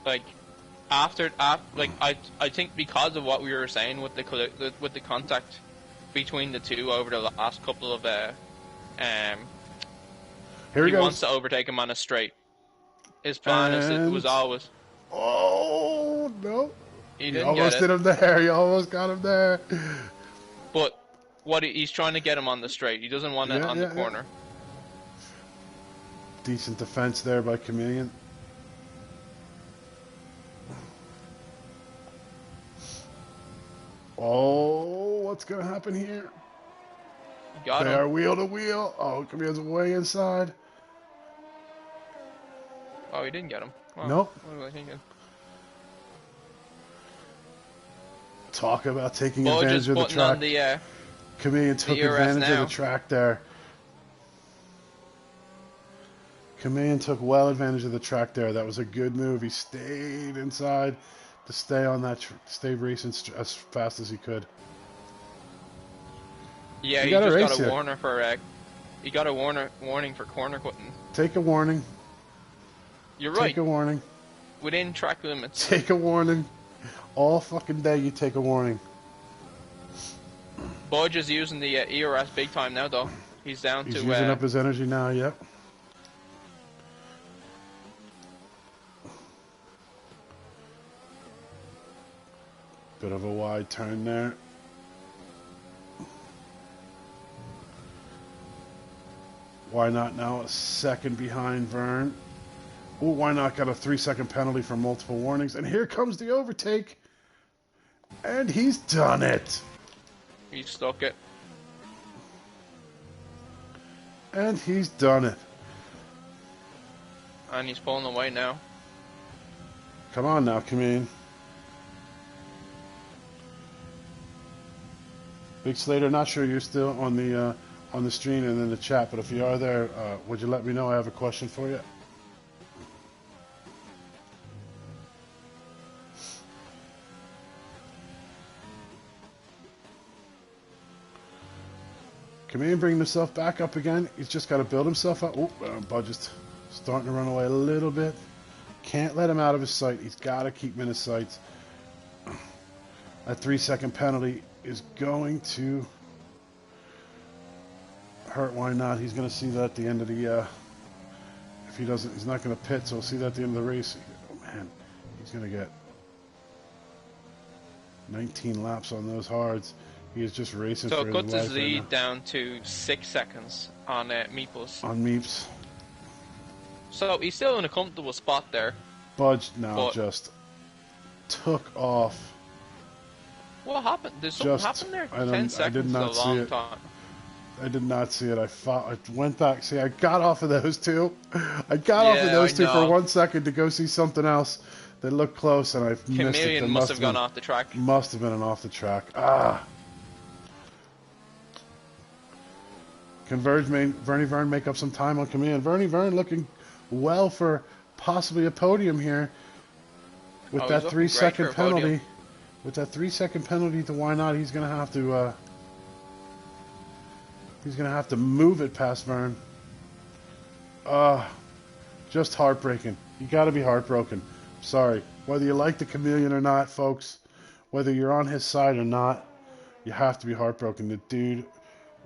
Like I think because of what we were saying with the contact between the two over the last couple of Here he he goes. wants to overtake him on a straight. His plan was always. Oh no! He You didn't almost get did it. him there. You almost got him there. But he's trying to get him on the straight. He doesn't want it on the corner. Decent defense there by Chameleon. Oh, what's going to happen here? He got They him. are wheel to wheel. Oh, Chameleon's way inside. Oh, he didn't get him. Wow. Nope. What was I thinking? Talk about taking Well, advantage just of the putting on track. the Chameleon took ERS advantage now. of the track there. Chameleon took well advantage of the track there. That was a good move. He stayed inside to stay on that, stay racing as fast as he could. Yeah, You he got a just race got a here. warner for he got a warning for corner quitting. Take a warning. You're right. Take a warning. Within track limits. Take a warning. All fucking day you take a warning. Budge is using the ERS big time now, though. He's down He's to using up his energy now, yep. Bit of a wide turn there. Why not now a second behind Verne? Oh, why not got a 3-second penalty for multiple warnings? And here comes the overtake. And he's done it. he stuck it. And he's done it. And he's pulling away now. Come on now, Kameen. Big Slater, not sure you're still on the stream and in the chat, but if you are there, would you let me know? I have a question for you. Kameen bringing himself back up again. He's just got to build himself up. Oh, Budge is starting to run away a little bit. Can't let him out of his sight. He's got to keep him in his sights. That 3-second penalty is going to hurt. Why not? He's going to see that at the end of the... if he doesn't, he's not going to pit, so he'll see that at the end of the race. Oh, man. He's going to get 19 laps on those hards. He is just racing for his life. So it cuts his lead down to 6 seconds on Meeples. On Meeps. So he's still in a comfortable spot there. Budge now just took off. What happened? Did something happen there? 10 seconds I did not is a long see it. time. I did not see it. I went back. See, I got off of those two. I got off of those two for 1 second to go see something else that looked close, and I missed it. Chameleon must have gone off the track. Must have been an off the track. Ah. Can Vernie Vern make up some time on Chameleon? Vernie Vern looking well for possibly a podium here with that 3-second penalty. With that 3-second penalty to why not? He's gonna have to. He's gonna have to move it past Vern. Just heartbreaking. You got to be heartbroken. Sorry, whether you like the Chameleon or not, folks. Whether you're on his side or not, you have to be heartbroken. The dude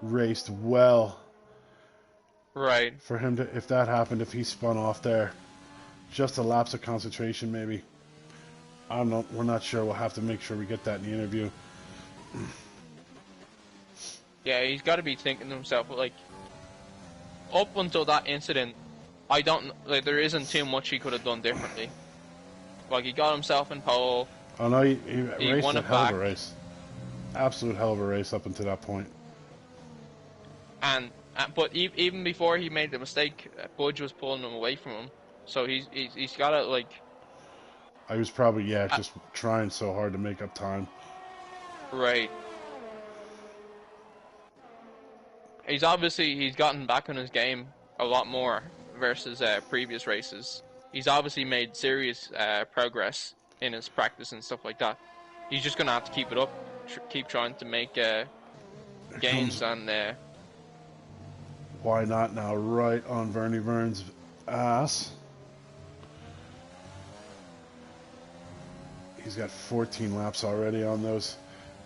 raced well. Right. For him to, if that happened, if he spun off there, just a lapse of concentration, maybe. We're not sure. We'll have to make sure we get that in the interview. Yeah, he's got to be thinking to himself, like, up until that incident, there isn't too much he could have done differently. Like, he got himself in pole. Oh no, he raced won a it hell back. of a race. Absolute hell of a race up until that point. But even before he made the mistake, Budge was pulling him away from him. So he's got to, like... I was probably, just trying so hard to make up time. Right. He's gotten back on his game a lot more versus previous races. He's obviously made serious progress in his practice and stuff like that. He's just going to have to keep it up, keep trying to make gains on... Why not now? Right on Vernie Vern's ass. He's got 14 laps already on those.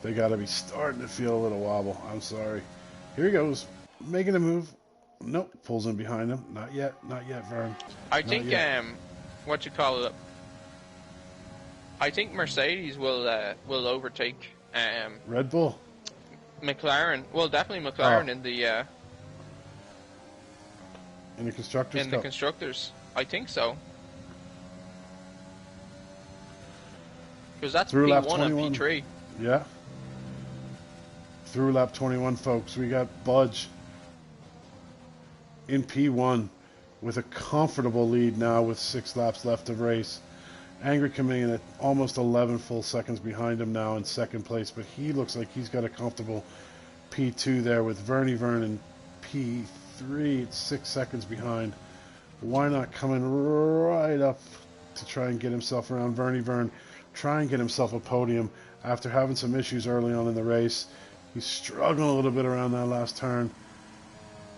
They got to be starting to feel a little wobble. I'm sorry. Here he goes. Making a move. Nope. Pulls in behind him. Not yet. Not yet, Vern. I think, I think Mercedes will overtake Red Bull? McLaren. Well, definitely McLaren in the... in the Constructors' In Cup. the Constructors. I think so. Because that's Through lap P1 and 21. P3. Yeah. Through lap 21, folks. We got Budge in P1 with a comfortable lead now with 6 laps left of race. Angry Chameleon at almost 11 full seconds behind him now in second place, but he looks like he's got a comfortable P2 there with Vernie Vern in P3 at 6 seconds behind. Why not coming right up to try and get himself around Vernie Vern, try and get himself a podium after having some issues early on in the race. He's struggling a little bit around that last turn,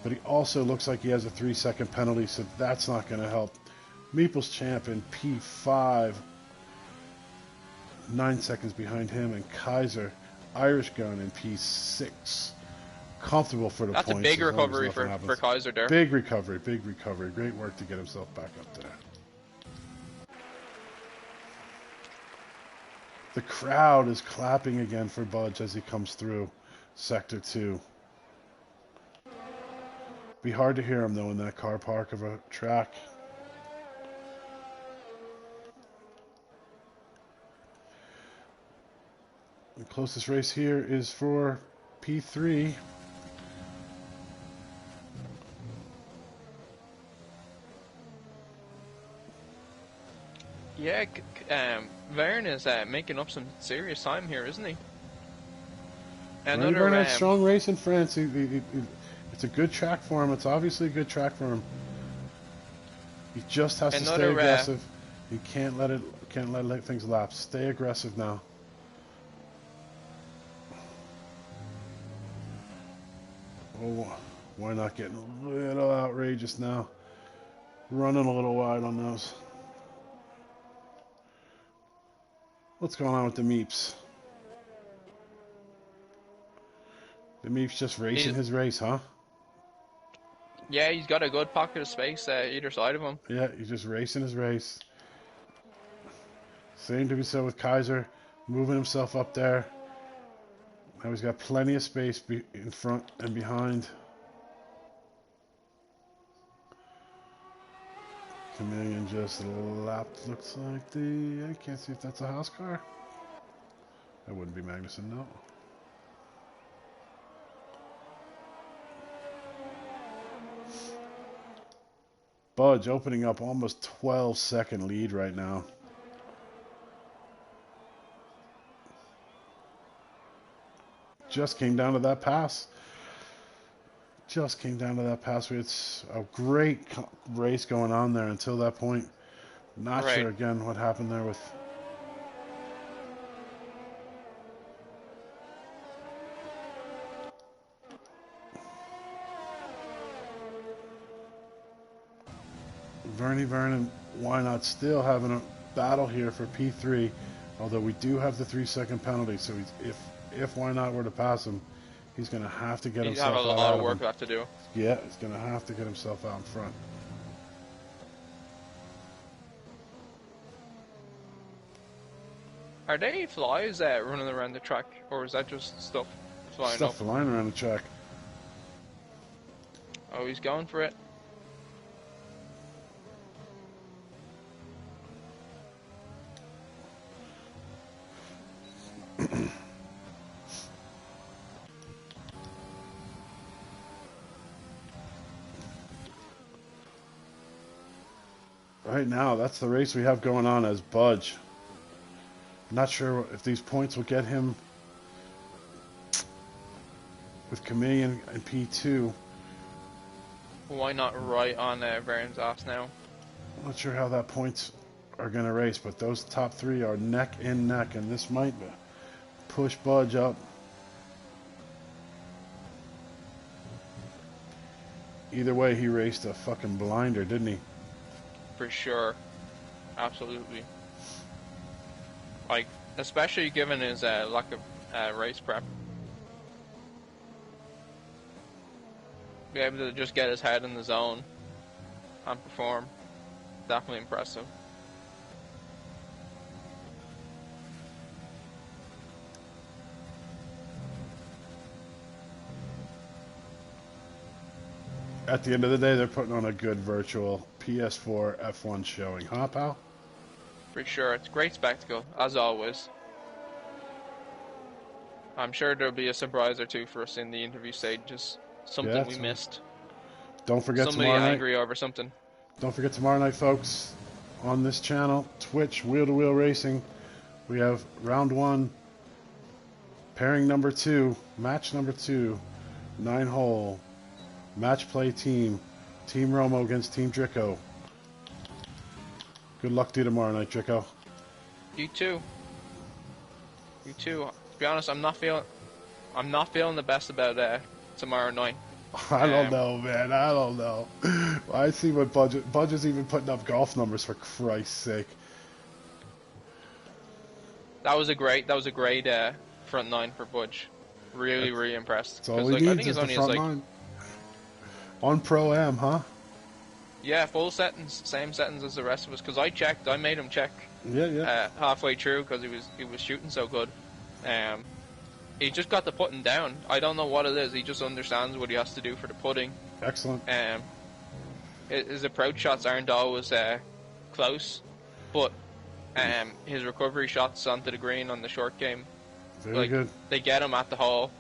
but he also looks like he has a 3-second penalty, so that's not going to help. Meeple's champ in P5, 9 seconds behind him, and Kaiser, Irish Gun in P6. Comfortable for the That's points. a big recovery for Kaiser there. Big recovery, big recovery. Great work to get himself back up to that. The crowd is clapping again for Budge as he comes through Sector 2. Be hard to hear him, though, in that car park of a track. The closest race here is for P3. Yeah, Verne is making up some serious time here, isn't he? Bernie Verne had Another strong race in France. It's a good track for him. It's obviously a good track for him. He just has to stay another aggressive. He can't let things lapse. Stay aggressive now. Oh, why not getting a little outrageous now? Running a little wide on those. What's going on with the Meeps? The Meeps just racing his race, huh? Yeah, he's got a good pocket of space either side of him. Yeah, he's just racing his race. Same to be said with Kaiser, moving himself up there. Now he's got plenty of space in front and behind. Chameleon just lapped, looks like I can't see if that's a house car. That wouldn't be Magnussen, no. Budge opening up almost 12-second lead right now. Just came down to that pass. We had a great race going on there until that point. Not sure again what happened there with... Vernon, why not still having a battle here for P3, although we do have the 3-second penalty, so if why not were to pass him, he's going to have to get himself out. He's have a lot of work left to do. Yeah, he's going to have to get himself out in front. Are they flies running around the track, or is that just stuff flying up? Stuff flying around the track. Oh, he's going for it. Right now, that's the race we have going on as Budge. Not sure if these points will get him with Chameleon and P2. Why not right on Verne's ass now? I'm not sure how that points are going to race, but those top three are neck and neck, and this might push Budge up. Either way, he raced a fucking blinder, didn't he? For sure. Absolutely. Like, especially given his lack of race prep. Be able to just get his head in the zone and perform. Definitely impressive. At the end of the day, they're putting on a good virtual PS4 F1 showing, huh, pal? For sure. It's a great spectacle, as always. I'm sure there'll be a surprise or two for us in the interview stages. Something we missed. Don't forget somebody tomorrow night. Angry over something. Don't forget tomorrow night, folks, on this channel, Twitch, Wheel2Wheel Racing. We have round 1, pairing number 2, match number 2, 9-hole, match play team, Team Romo against Team Drico. Good luck to you tomorrow night, Drico. You too. You too. To be honest, I'm not feeling the best about tomorrow night. I don't know, man. I don't know. I see what Budge is even putting up golf numbers, for Christ's sake. That was a great front 9 for Budge. Really impressed. That's all we need is the front 9. On Pro-Am, huh? Yeah, full settings, same settings as the rest of us. Because I made him check. Yeah. Halfway through because he was shooting so good. He just got the putting down. I don't know what it is. He just understands what he has to do for the putting. Excellent. His approach shots aren't always close, but his recovery shots onto the green on the short game, very good. They get him at the hole.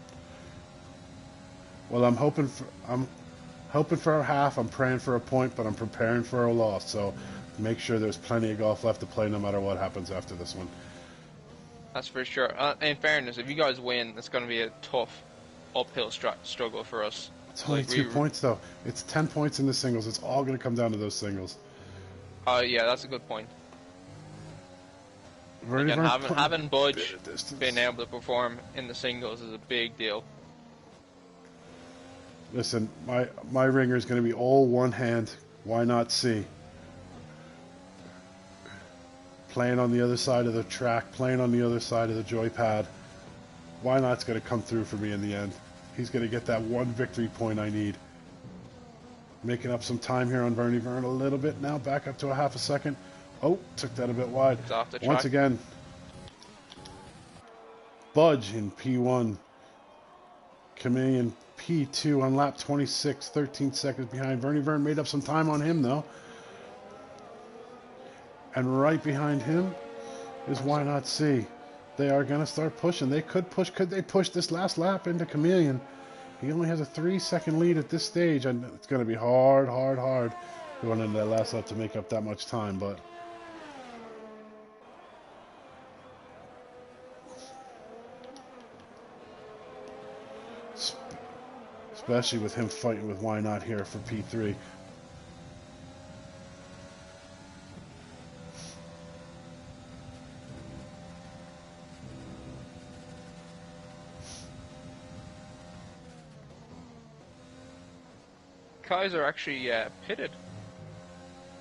Well, I'm hoping for a half. I'm praying for a point, but I'm preparing for a loss. So make sure there's plenty of golf left to play no matter what happens after this one. That's for sure. In fairness, if you guys win, it's going to be a tough uphill struggle for us. It's only Like 2 points, though. It's 10 points in the singles. It's all going to come down to those singles. Yeah, that's a good point. Vernie Again, Vern having Budge being able to perform in the singles is a big deal. Listen, my ringer is going to be all one hand. Why not see? Playing on the other side of the track, playing on the other side of the joypad. Why not's going to come through for me in the end. He's going to get that one victory point I need. Making up some time here on Vernie Vern a little bit now. Back up to a half a second. Oh, took that a bit wide. It's off the track. Once again, Budge in P1. Chameleon P2 on lap 26, 13 seconds behind. Vernie Vern made up some time on him, though. And right behind him is Why Not See. They are going to start pushing. They could push. Could they push this last lap into Chameleon? He only has a 3-second lead at this stage, and it's going to be hard going into that last lap to make up that much time, but especially with him fighting with Why Not here for P3. Kaiser actually pitted.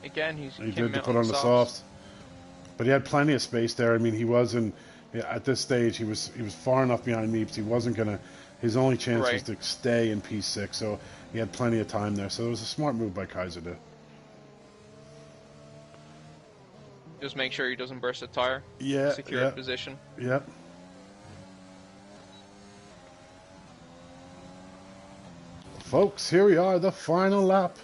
Again, he did to put on the softs. But he had plenty of space there. I mean, he wasn't, at this stage, he was far enough behind Meeps. He wasn't going to, his only chance was to stay in P6. So he had plenty of time there. So it was a smart move by Kaiser to just make sure he doesn't burst a tire. Yeah. Secure position. Yep. Folks, here we are, the final lap.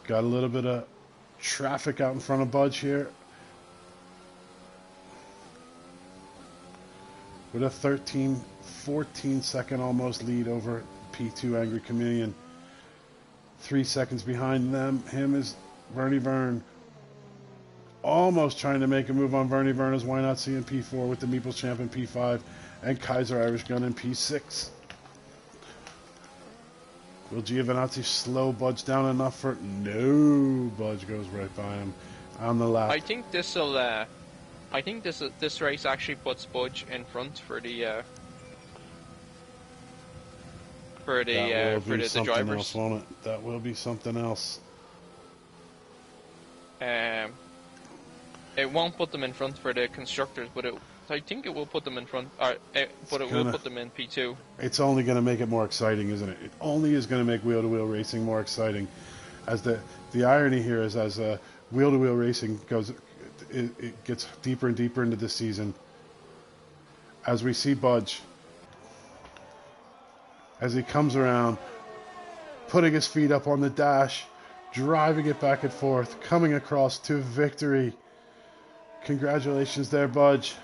Got a little bit of traffic out in front of Budge here. With a 13, 14 second almost lead over P2 Angry Chameleon. 3 seconds behind him is Vernie Vern. Almost trying to make a move on Vernie Vern as Why Not See in P4 with the Meeples Champ in P5 and Kaiser Irish Gun in P6. Will Giovinazzi slow Budge down enough for it? No, Budge goes right by him on the lap. I think this'll. I think this race actually puts Budge in front for the drivers. Else, won't it? That will be something else. It won't put them in front for the constructors, but I think it will put them in front. But it will put them in P2. It's only going to make it more exciting, isn't it? It only is going to make wheel-to-wheel racing more exciting. As the irony here is, as wheel-to-wheel racing goes, it gets deeper and deeper into the season. As we see Budge, as he comes around, putting his feet up on the dash, driving it back and forth, coming across to victory. Congratulations there, Budge.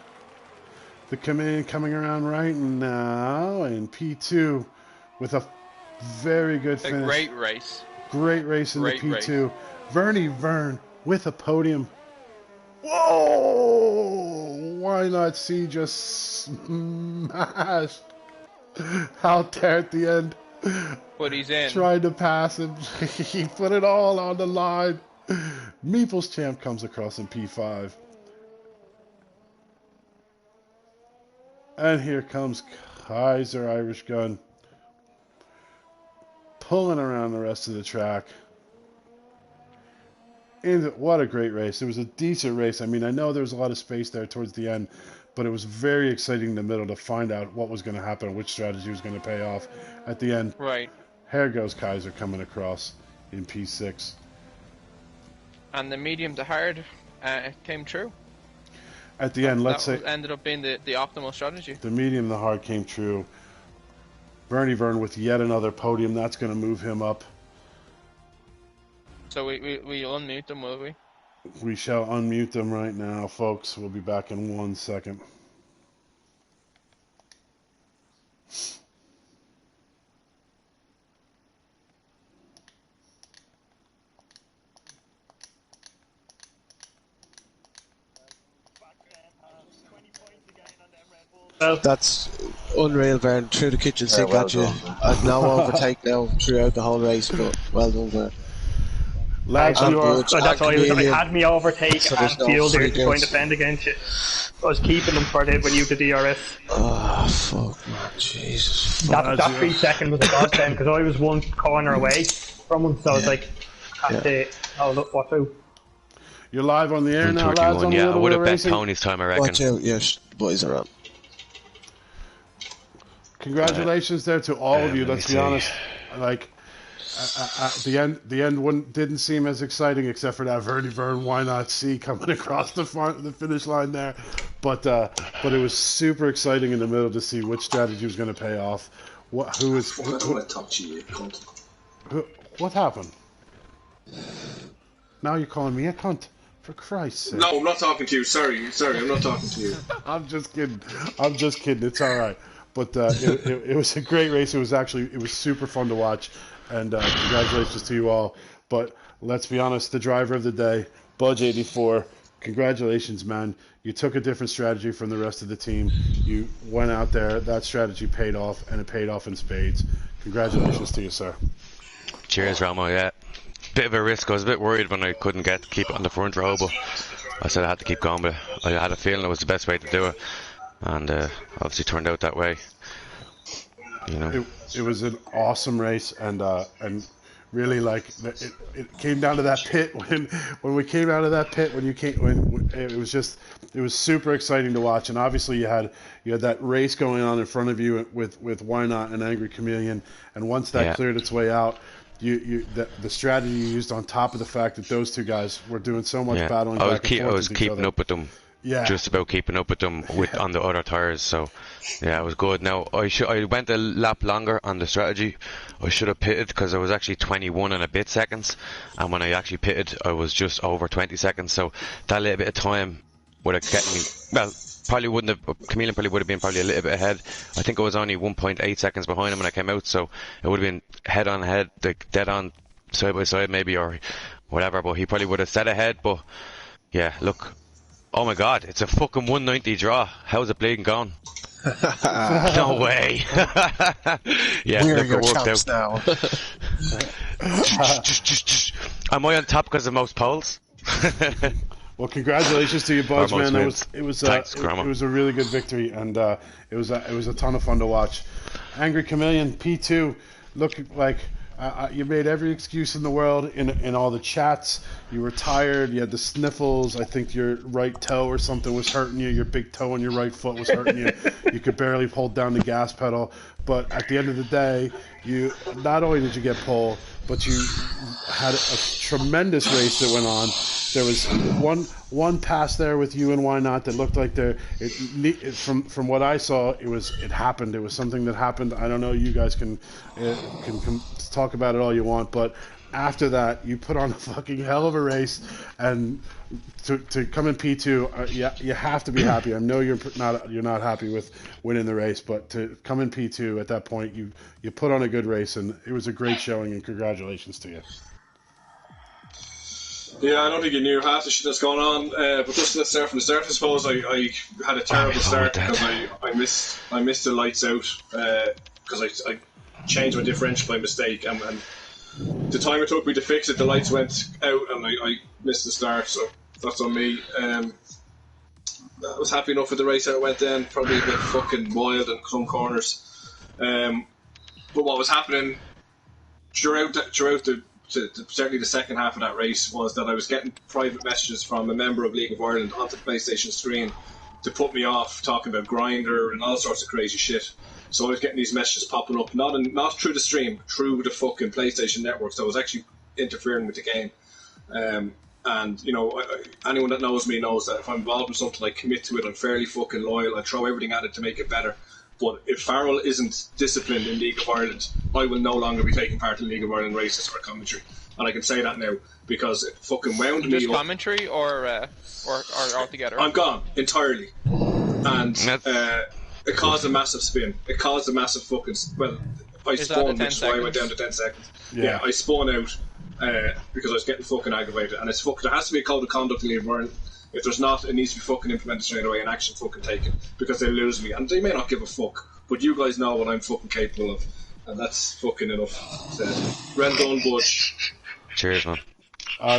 The Chameleon coming around right now in P2 with a very good finish. A great race. Great race in the P2. Race. Vernie Vern with a podium. Whoa! Why Not See just smashed out there at the end. But he's in. Tried to pass him. He put it all on the line. Meeples Champ comes across in P5. And here comes Kaiser Irish Gun. Pulling around the rest of the track. And what a great race. It was a decent race. I mean, I know there was a lot of space there towards the end, but it was very exciting in the middle to find out what was going to happen, which strategy was going to pay off at the end. Right. Here goes Kaiser coming across in P6. And the medium to hard came true. At the end, let's say... ended up being the optimal strategy. The medium and the hard came true. Vernie Vern with yet another podium. That's going to move him up. So we unmute them, will we? We shall unmute them right now, folks. We'll be back in 1 second. That's unreal, Vern. Through the kitchen sink at you. I've no overtake now throughout the whole race, but well done, Vern. Lads, you are. So that's why I had me overtake so and no fuel there to try and freakouts. defend against you. I was keeping them for when you did the DRS. Oh, fuck, man. Jesus. That 3 second was a godsend because I was one corner away from him, so I was like, oh, look, what do? You're live on the air now, lads. On I would have bet racing. Tony's time, I reckon. Watch out, yes, boys are up. Congratulations there to all of you. Let's be honest. Like, the end didn't seem as exciting except for that Vern Why Not See coming across the finish line there, but it was super exciting in the middle to see which strategy was going to pay off. What happened? Now you're calling me a cunt, for Christ's sake. No, I'm not talking to you. Sorry, I'm not talking to you. I'm just kidding. It's all right. But it was a great race. It was super fun to watch. And congratulations to you all. But let's be honest, the driver of the day, Budge84, congratulations, man. You took a different strategy from the rest of the team. You went out there, that strategy paid off, and it paid off in spades. Congratulations to you, sir. Cheers, Ramo, yeah. Bit of a risk. I was a bit worried when I couldn't keep it on the front row, but I said I had to keep going, but I had a feeling it was the best way to do it. And obviously turned out that way. You know. It was an awesome race, and really, like, it came down to that pit when we came out of that pit it was super exciting to watch. And obviously you had that race going on in front of you with Why Not and Angry Chameleon, and once that cleared its way out, the strategy you used on top of the fact that those two guys were doing so much battling. I was keeping up with them. Yeah. Just about keeping up with them on the other tyres, so yeah, it was good. Now I went a lap longer on the strategy. I should have pitted because I was actually 21 and a bit seconds, and when I actually pitted, I was just over 20 seconds. So that little bit of time would have kept me. Well, probably wouldn't have. Chameleon probably would have been a little bit ahead. I think I was only 1.8 seconds behind him when I came out, so it would have been head on head, like dead on, side by side maybe, or whatever. But he probably would have set ahead. But yeah, look. Oh my God, it's a fucking 190 draw. How's it bleeding gone? No way. Yeah, we're look, your it worked champs out. Now. Am I on top because of most polls? Well, congratulations to you, Budge, man. It was a really good victory, and it was a ton of fun to watch. Angry Chameleon P2, look like. You made every excuse in the world in all the chats. You were tired. You had the sniffles. I think your right toe or something was hurting you. Your big toe on your right foot was hurting you. You could barely hold down the gas pedal. But at the end of the day, you not only did you get pole, but you had a tremendous race that went on. There was one pass there with you and Why Not that looked like from what I saw, it happened. It was something that happened. I don't know. You guys can talk about it all you want, but after that, you put on a fucking hell of a race, and to come in P2, you have to be happy. I know you're not happy with winning the race, but to come in P2 at that point, you put on a good race, and it was a great showing, and congratulations to you. Yeah, I don't think you knew half the shit that's going on, but just let's start from the start. I suppose I had a terrible start because I missed the lights out because I changed my differential by mistake, and the time it took me to fix it, the lights went out and I missed the start, so that's on me. I was happy enough with the race how it went then, probably a bit fucking wild in some corners. But what was happening throughout certainly the second half of that race was that I was getting private messages from a member of League of Ireland onto the PlayStation stream to put me off, talking about Grindr and all sorts of crazy shit. So I was getting these messages popping up, not through the stream, through the fucking PlayStation network. So I was actually interfering with the game. And, you know, anyone that knows me knows that if I'm involved in something, I commit to it. I'm fairly fucking loyal. I throw everything at it to make it better. But if Farrell isn't disciplined in League of Ireland, I will no longer be taking part in League of Ireland races or commentary. And I can say that now because it fucking wound me up. Just commentary or altogether? I'm gone entirely. And it caused a massive spin. It caused a massive fucking... Well, I spun, which is why I went down to 10 seconds. Yeah, I spun out because I was getting fucking aggravated. And it's fucking... There has to be a code of conduct in League of Ireland. If there's not, it needs to be fucking implemented straight away and action fucking taken, because they lose me. And they may not give a fuck, but you guys know what I'm fucking capable of. And that's fucking enough said. Ren done, Butch. Cheers, man.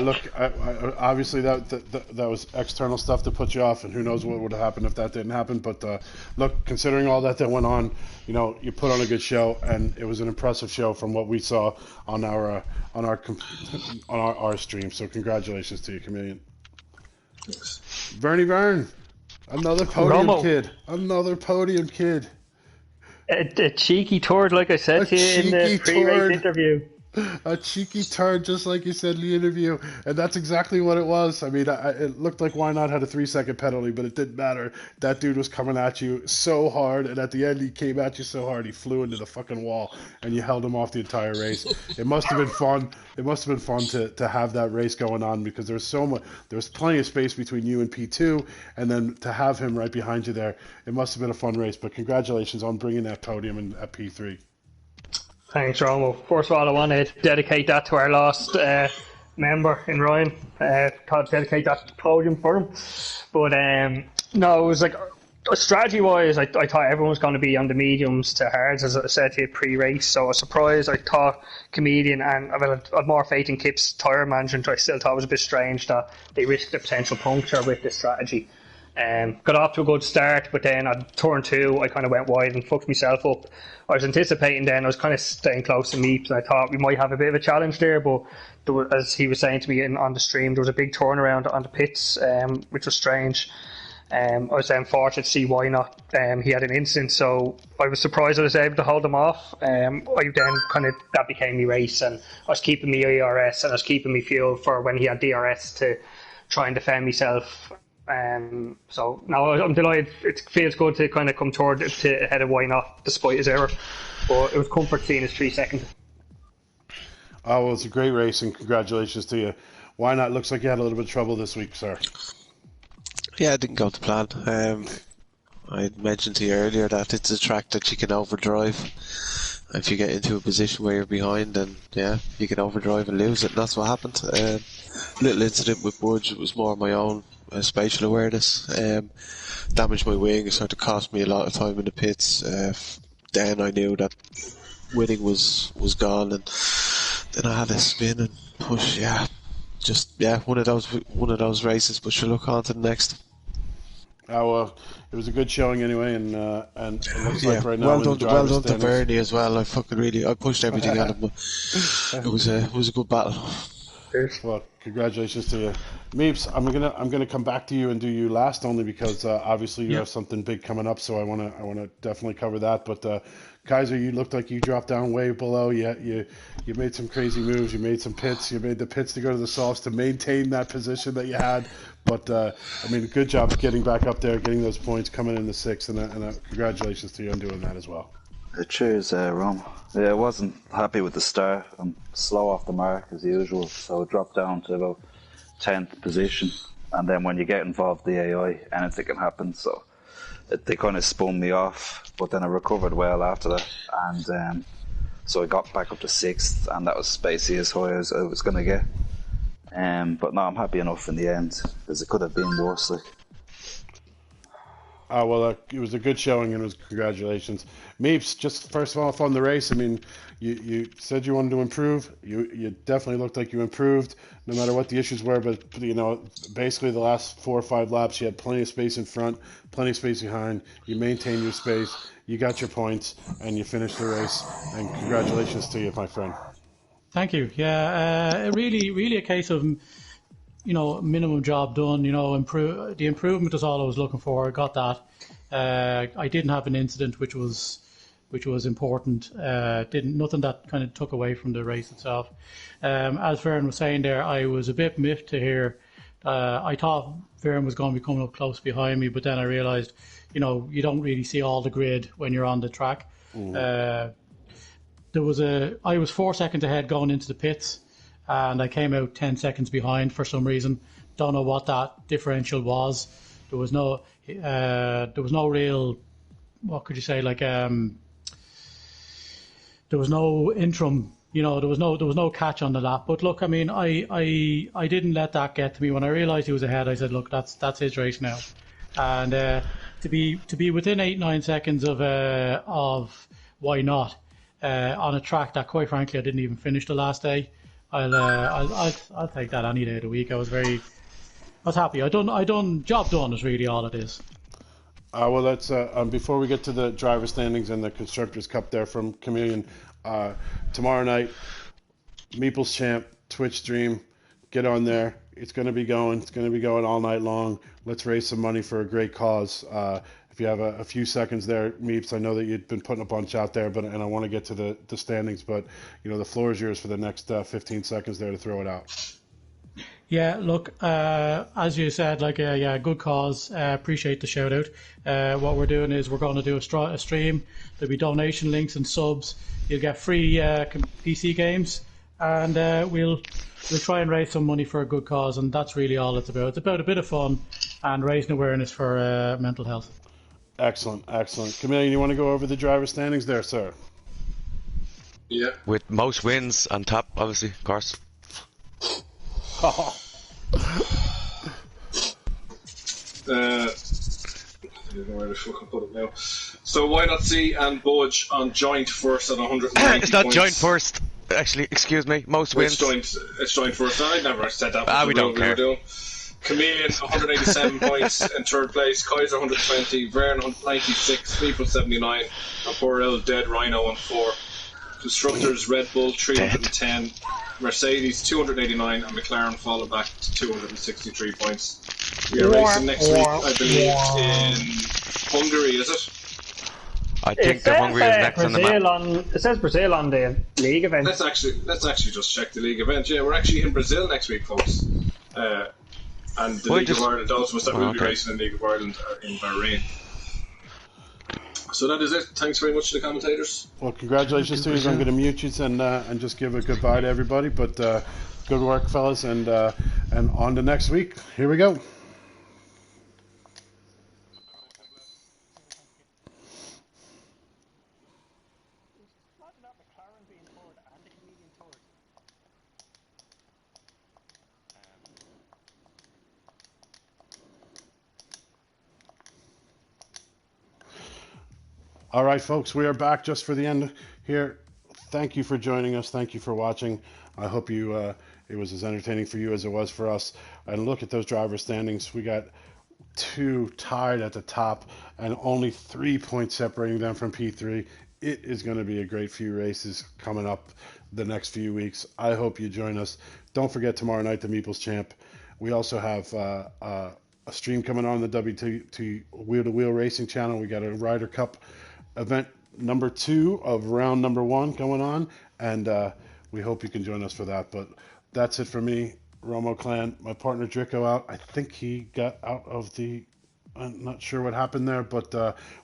Look, obviously that was external stuff to put you off, and who knows what would have happened if that didn't happen. But look, considering all that went on, you put on a good show, and it was an impressive show from what we saw on our stream. So congratulations to you, Chameleon. Thanks. Vern, another podium Romo. kid, another podium kid. A cheeky turd, like I said to you in the pre-race interview. A cheeky turd, just like you said in the interview, and that's exactly what it was. I mean, it looked like Why Not had a 3-second penalty, but it didn't matter. That dude was coming at you so hard, and at the end he came at you so hard he flew into the fucking wall, and you held him off the entire race. It must have been fun. It must have been fun to have that race going on, because there was plenty of space between you and P2, and then to have him right behind you there, it must have been a fun race. But congratulations on bringing that podium at P3. Thanks, Romo. First of all, I want to dedicate that to our last member in Ryan. Dedicate that podium for him. But no, it was like, strategy-wise, I thought everyone was going to be on the mediums to hards, as I said to you pre-race. So I was surprised. I thought Comedian and I had more faith in Kip's tyre management. I still thought it was a bit strange that they risked a potential puncture with this strategy. Got off to a good start, but then at turn 2 I kind of went wide and fucked myself up. I was anticipating then, I was kind of staying close to Meeps, and I thought we might have a bit of a challenge there, but as he was saying to me on the stream, there was a big turnaround on the pits, which was strange. I was then fortunate to see Why Not. He had an incident, so I was surprised I was able to hold him off. That became my race, and I was keeping my ERS and I was keeping my fuel for when he had DRS to try and defend myself. So now I'm delighted. It feels good to kind of come toward to ahead of Why Not despite his error, but it was comfort seeing his 3 seconds. Oh, well, it's a great race, and congratulations to you. Why Not? Looks like you had a little bit of trouble this week, sir. Yeah, it didn't go to plan. I mentioned to you earlier that it's a track that you can overdrive. If you get into a position where you're behind, then yeah, you can overdrive and lose it, and that's what happened. Little incident with Budge, it was more my own spatial awareness. Damaged my wing, it started to cost me a lot of time in the pits. Then I knew that winning was gone, and then I had to spin and push. One of those races. But she'll look on to the next. Oh well, it was a good showing anyway, and it looks like right now. Well done to Bernie as well. I pushed everything at him, but it was a good battle. Well, congratulations to you, Meeps. I'm gonna come back to you and do you last, only because obviously you have something big coming up, so I wanna definitely cover that. But Kaiser, you looked like you dropped down way below. You made some crazy moves. You made some pits. You made the pits to go to the softs to maintain that position that you had. But good job getting back up there, getting those points, coming in the 6th, and congratulations to you on doing that as well. Cheers, Rom. Yeah, I wasn't happy with the start. I'm slow off the mark as usual, so I dropped down to about 10th position. And then when you get involved with the AI, anything can happen. So they kind of spun me off, but then I recovered well after that. And so I got back up to 6th, and that was basically as high as I was going to get. But no, I'm happy enough in the end, because it could have been worse. It was a good showing, and it was congratulations. Meeps, just first of all, on the race, I mean, you said you wanted to improve. You definitely looked like you improved, no matter what the issues were. But, basically the last 4 or 5 laps, you had plenty of space in front, plenty of space behind. You maintained your space, you got your points, and you finished the race. And congratulations to you, my friend. Thank you. Yeah, really a case of, minimum job done. The improvement is all I was looking for. I got that. I didn't have an incident, which was important. Nothing that kind of took away from the race itself. As Vern was saying there, I was a bit miffed to hear. I thought Vern was going to be coming up close behind me, but then I realised, you don't really see all the grid when you're on the track. I was 4 seconds ahead going into the pits, and I came out 10 seconds behind for some reason. Don't know what that differential was. There was no real, what could you say, there was no interim there was no catch on the lap. But look, I mean, I didn't let that get to me. When I realised he was ahead, I said, look, that's his race now, and to be within 8-9 seconds of why not on a track that, quite frankly, I didn't even finish the last day. I'll take that any day of the week. I was happy. I done job done is really all it is. Well, that's before we get to the driver standings and the Constructors' Cup there from Chameleon. Tomorrow night, Meeple's Champ, Twitch stream. Get on there. It's going to be going. It's going to be going all night long. Let's raise some money for a great cause. If you have a few seconds there, Meeps, I know that you've been putting a bunch out there, and I want to get to the standings, but the floor is yours for the next 15 seconds there to throw it out. Yeah, look, as you said, good cause. Appreciate the shout out. What we're doing is we're going to do a stream. There'll be donation links and subs. You'll get free PC games, and we'll try and raise some money for a good cause, and that's really all it's about. It's about a bit of fun and raising awareness for mental health. Excellent. Chameleon, you want to go over the driver standings there, sir? Yeah. With most wins on top, obviously, of course. I don't know where the fuck I put it now. So why not see and Budge on joint first at 190 It's not points. joint first. Actually, excuse me. Most wins. It's joint first. I never said that. We don't care. Chameleon 187 points in third place. Kaiser 120. Vern 96. People 79. And poor old dead Rhino on 4. Constructors Red Bull 310. Mercedes 289 and McLaren followed back to 263 points. We are racing next week, I believe, in Hungary, is it? I think the Hungary is next on the map. It says Brazil on the league event. Let's actually just check the league event. Yeah, we're actually in Brazil next week, folks. And the League of Ireland also was that we'll be racing in the League of Ireland in Bahrain. So that is it. Thanks very much to the commentators. Well, congratulations to you. I'm going to mute you and just give a goodbye to everybody. But good work, fellas, and on to next week. Here we go. All right, folks, we are back just for the end here. Thank you for joining us. Thank you for watching. I hope it was as entertaining for you as it was for us. And look at those driver standings. We got 2 tied at the top and only 3 points separating them from P3. It is going to be a great few races coming up the next few weeks. I hope you join us. Don't forget tomorrow night, the Meeple's Champ. We also have a stream coming on the WT Wheel2Wheel Racing channel. We got a Ryder Cup event number 2 of round number 1 going on, and we hope you can join us for that. But that's it for me, Romo Clan. My partner Drico out. I think he got out of the, I'm not sure what happened there, but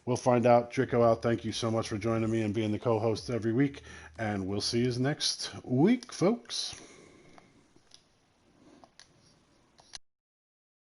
we'll find out. Drico out. Thank you so much for joining me and being the co-host every week, and we'll see you next week, folks.